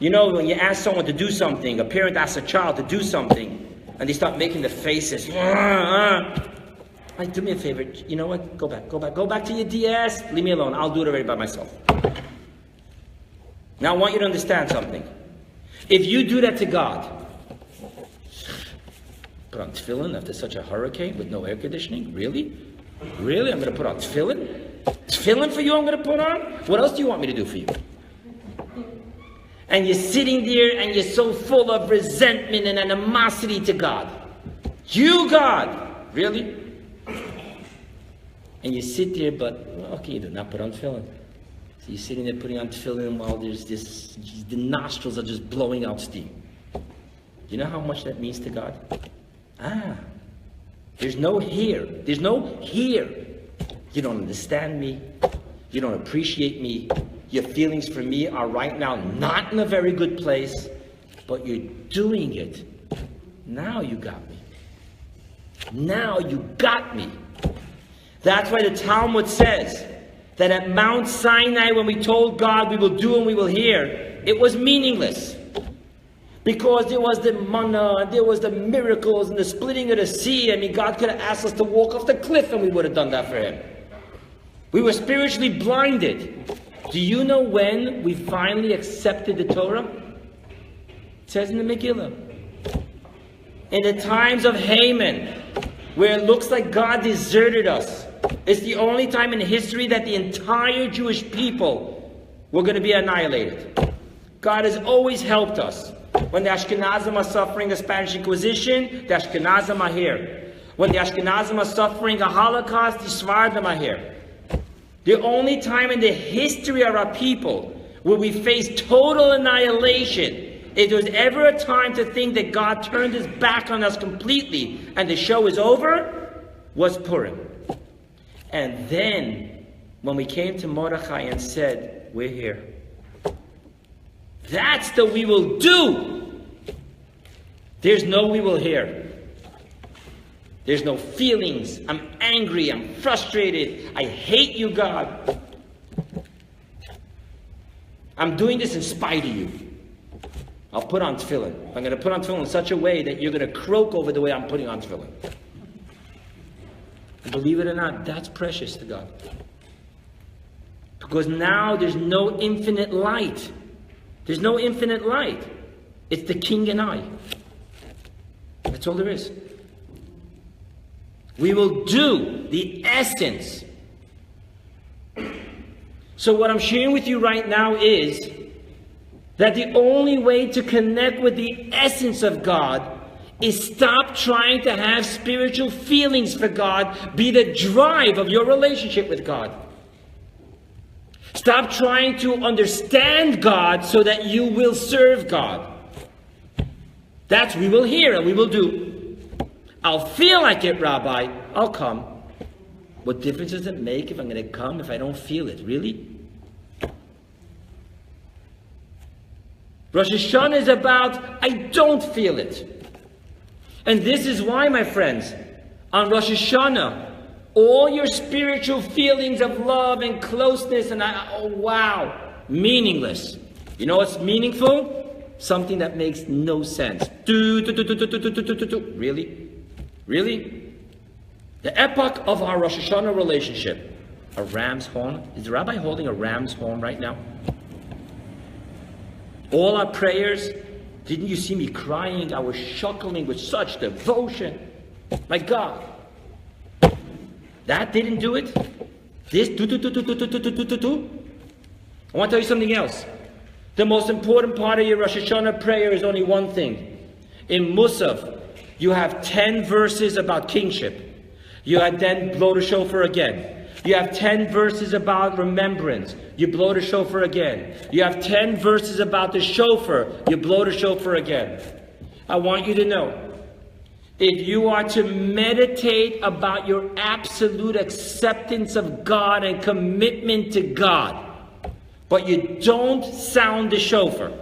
You know, when you ask someone to do something, a parent asks a child to do something, and they start making the faces. Like, do me a favor. You know what? Go back to your DS. Leave me alone. I'll do it already by myself. Now, I want you to understand something. If you do that to God, put on tefillin after such a hurricane with no air conditioning? Really? Really? I'm going to put on tefillin? Tefillin for you I'm going to put on? What else do you want me to do for you? And you're sitting there and you're so full of resentment and animosity to God. You, God! Really? And you sit there, but, okay, you do not put on tefillin. So you're sitting there putting on tefillin while there's this, the nostrils are just blowing out steam. You know how much that means to God? There's no here. There's no here. You don't understand me. You don't appreciate me. Your feelings for me are right now not in a very good place, but you're doing it. Now you got me. Now you got me. That's why the Talmud says that at Mount Sinai, when we told God we will do and we will hear, it was meaningless. Because there was the manna, and there was the miracles, and the splitting of the sea. I mean, God could have asked us to walk off the cliff and we would have done that for Him. We were spiritually blinded. Do you know when we finally accepted the Torah? It says in the Megillah. In the times of Haman, where it looks like God deserted us. It's the only time in history that the entire Jewish people were going to be annihilated. God has always helped us. When the Ashkenazim are suffering a Spanish Inquisition, the Ashkenazim are here. When the Ashkenazim are suffering a Holocaust, the Sephardim are here. The only time in the history of our people where we face total annihilation, if there was ever a time to think that God turned His back on us completely and the show is over, was Purim. And then, when we came to Mordechai and said, we're here. That's the we will do. There's no we will hear. There's no feelings. I'm angry. I'm frustrated. I hate you, God. I'm doing this in spite of you. I'll put on tefillin. I'm going to put on tefillin in such a way that you're going to croak over the way I'm putting on tefillin. And believe it or not, that's precious to God. Because now there's no infinite light. There's no infinite light. It's the king and I. That's all there is. We will do the essence. So what I'm sharing with you right now is that the only way to connect with the essence of God is stop trying to have spiritual feelings for God be the drive of your relationship with God. Stop trying to understand God so that you will serve God. That's we will hear and we will do. I'll feel like it, Rabbi. I'll come. What difference does it make if I'm going to come if I don't feel it? Really? Rosh Hashanah is about, I don't feel it. And this is why, my friends, on Rosh Hashanah, all your spiritual feelings of love and closeness and oh wow, meaningless. You know what's meaningful? Something that makes no sense. Really? Really? The epoch of our Rosh Hashanah relationship. A ram's horn. Is the Rabbi holding a ram's horn right now? All our prayers. Didn't you see me crying? I was chuckling with such devotion. My God. That didn't do it. This I want to tell you something else. The most important part of your Rosh Hashanah prayer is only one thing. In Musaf, you have 10 verses about kingship. You then blow the shofar again. You have 10 verses about remembrance. You blow the shofar again. You have 10 verses about the shofar. You blow the shofar again. I want you to know, if you are to meditate about your absolute acceptance of God and commitment to God, but you don't sound the shofar,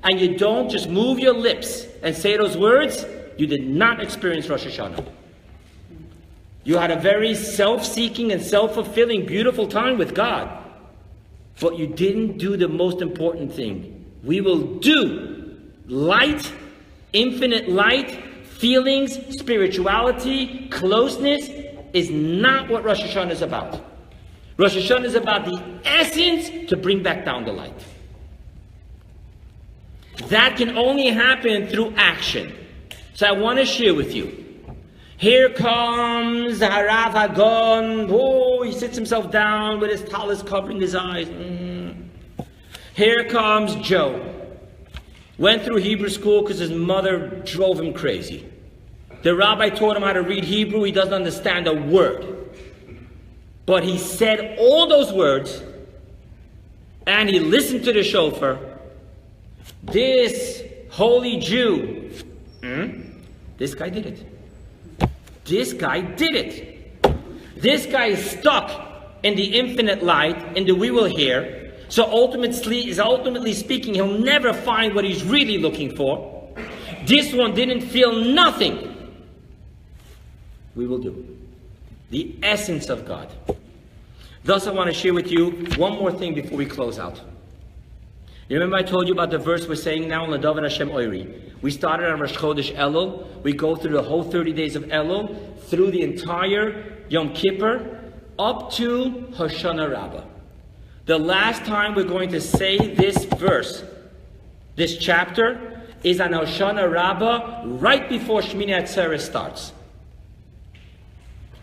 and you don't just move your lips and say those words, you did not experience Rosh Hashanah. You had a very self-seeking and self-fulfilling, beautiful time with God. But you didn't do the most important thing. We will do light, infinite light, feelings, spirituality, closeness is not what Rosh Hashanah is about. Rosh Hashanah is about the essence to bring back down the light. That can only happen through action. So I want to share with you. Here comes the Harav Hagon. Oh, he sits himself down with his tallis covering his eyes. Here comes Joe. Went through Hebrew school because his mother drove him crazy. The rabbi taught him how to read Hebrew. He doesn't understand a word. But he said all those words, and he listened to the shofar. This holy Jew, this guy did it. This guy did it. This guy is stuck in the infinite light, in the we will hear. So ultimately speaking, he'll never find what he's really looking for. This one didn't feel nothing. We will do. The essence of God. Thus, I want to share with you one more thing before we close out. You remember I told you about the verse we're saying now, L'David Hashem Oiri. We started on Rosh Chodesh Elul. We go through the whole 30 days of Elul, through the entire Yom Kippur, up to Hoshana Rabbah. The last time we're going to say this verse, this chapter, is on Hoshana Rabbah, right before Shmini Atzeres starts.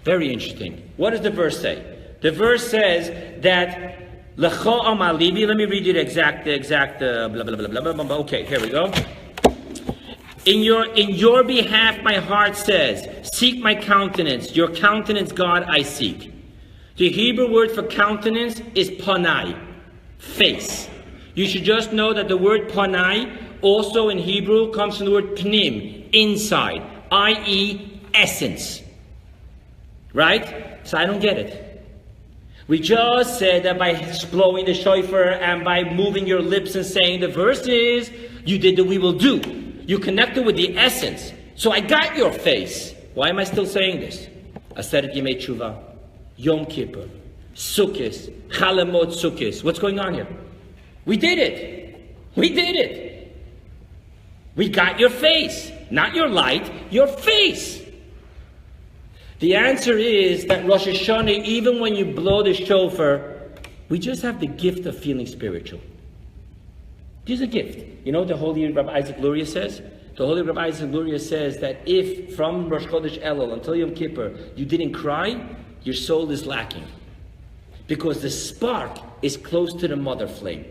Very interesting. What does the verse say? The verse says that L'cho Amalibi. Let me read you the exact blah blah blah blah blah. Okay, here we go. In your behalf, my heart says, seek my countenance. Your countenance, God, I seek. The Hebrew word for countenance is panai, face. You should just know that the word panai also in Hebrew comes from the word pnim, inside, i.e. essence. Right? So I don't get it. We just said that by blowing the shofar and by moving your lips and saying the verses, you did the we will do. You connected with the essence. So I got your face. Why am I still saying this? Aseret Yemei Tshuva, Yom Kippur, Sukkot, Chalamot Sukkot. What's going on here? We did it. We did it. We got your face, not your light, your face. The answer is that Rosh Hashanah, even when you blow the shofar, we just have the gift of feeling spiritual. There's a gift. You know what the Holy Rabbi Isaac Luria says? The Holy Rabbi Isaac Luria says that if from Rosh Chodesh Elul until Yom Kippur you didn't cry, your soul is lacking. Because the spark is close to the mother flame.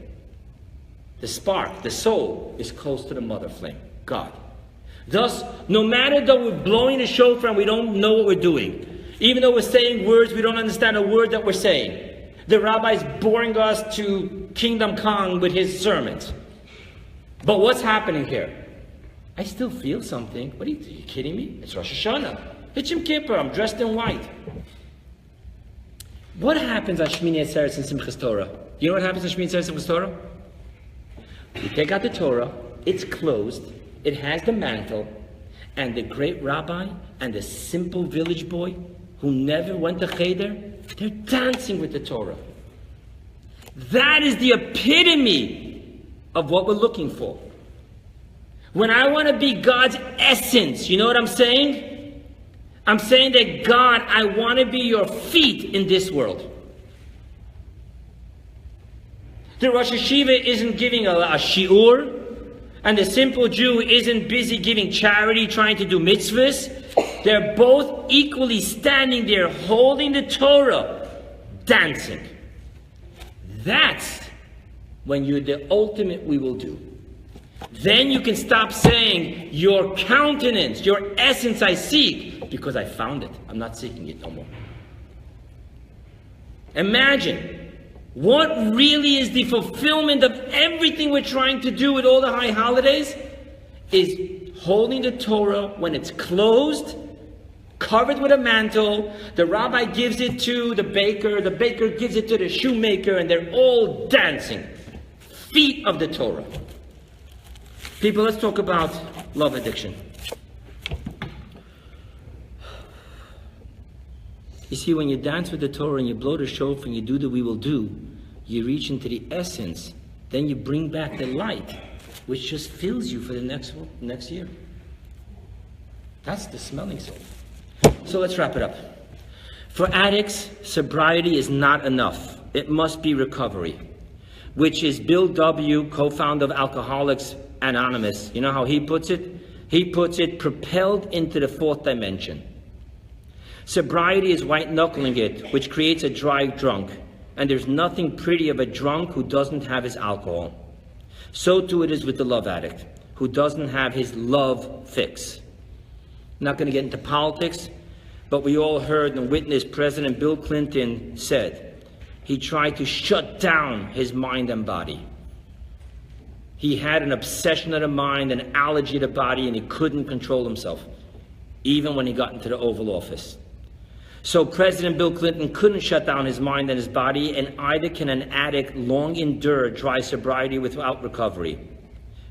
The spark, the soul, is close to the mother flame, God. Thus, no matter though we're blowing the shofar and we don't know what we're doing, even though we're saying words, we don't understand a word that we're saying. The rabbi's boring us to Kingdom Come with his sermons. But what's happening here? I still feel something. What are you kidding me? It's Rosh Hashanah. It's Yom Kippur. I'm dressed in white. What happens on Shmini Atzeres and Simchas Torah? You know what happens on Shmini Atzeres and Simchas Torah? You take out the Torah, it's closed, it has the mantle, and the great rabbi and the simple village boy who never went to Cheder, they're dancing with the Torah. That is the epitome of what we're looking for. When I want to be God's essence, you know what I'm saying? I'm saying that God, I want to be your feet in this world. The Rosh Hashiva isn't giving a shi'ur, and the simple Jew isn't busy giving charity, trying to do mitzvahs. They're both equally standing there, holding the Torah, dancing. That's when you're the ultimate we will do. Then you can stop saying, your countenance, your essence I seek, because I found it. I'm not seeking it no more. Imagine. What really is the fulfillment of everything we're trying to do with all the high holidays is holding the Torah when it's closed, covered with a mantle. The rabbi gives it to the baker gives it to the shoemaker, and they're all dancing. Feet of the Torah. People, let's talk about love addiction. You see, when you dance with the Torah and you blow the shofar and you do the we will do, you reach into the essence. Then you bring back the light, which just fills you for the next year. That's the smelling salt. So let's wrap it up. For addicts, sobriety is not enough. It must be recovery, which is Bill W., co-founder of Alcoholics Anonymous. You know how he puts it? He puts it, propelled into the fourth dimension. Sobriety is white-knuckling it, which creates a dry drunk. And there's nothing pretty of a drunk who doesn't have his alcohol. So too it is with the love addict, who doesn't have his love fix. I'm not going to get into politics, but we all heard and witnessed President Bill Clinton said he tried to shut down his mind and body. He had an obsession of the mind, an allergy to the body, and he couldn't control himself, even when he got into the Oval Office. So President Bill Clinton couldn't shut down his mind and his body, and either can an addict long endure dry sobriety without recovery,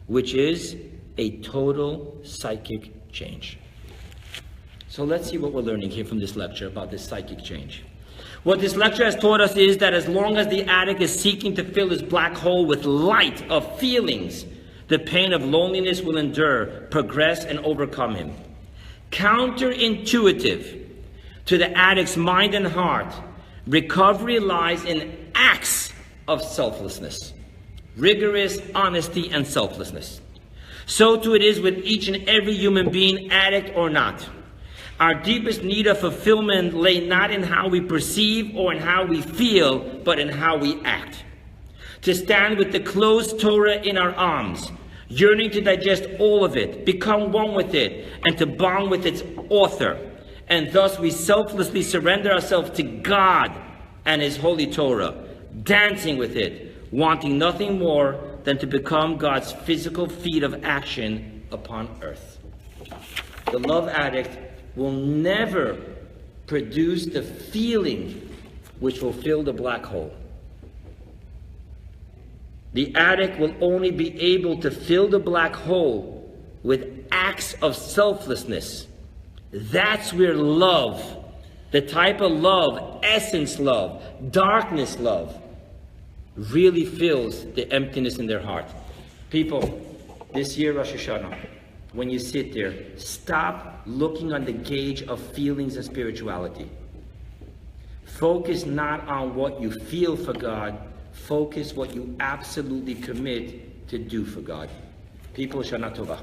which is a total psychic change. So let's see what we're learning here from this lecture about this psychic change. What this lecture has taught us is that as long as the addict is seeking to fill his black hole with light of feelings, the pain of loneliness will endure, progress, and overcome him. Counterintuitive to the addict's mind and heart, recovery lies in acts of selflessness, rigorous honesty and selflessness. So too it is with each and every human being, addict or not. Our deepest need of fulfillment lay not in how we perceive or in how we feel, but in how we act. To stand with the closed Torah in our arms, yearning to digest all of it, become one with it, and to bond with its author. And thus we selflessly surrender ourselves to God and His holy Torah, dancing with it, wanting nothing more than to become God's physical feet of action upon earth. The love addict will never produce the feeling which will fill the black hole. The addict will only be able to fill the black hole with acts of selflessness. That's where love, the type of love, essence love, darkness love, really fills the emptiness in their heart. People, This year, Rosh Hashanah, when you sit there, stop looking on the gauge of feelings and spirituality. Focus not on what you feel for God, focus what you absolutely commit to do for God. People, Shana Tova.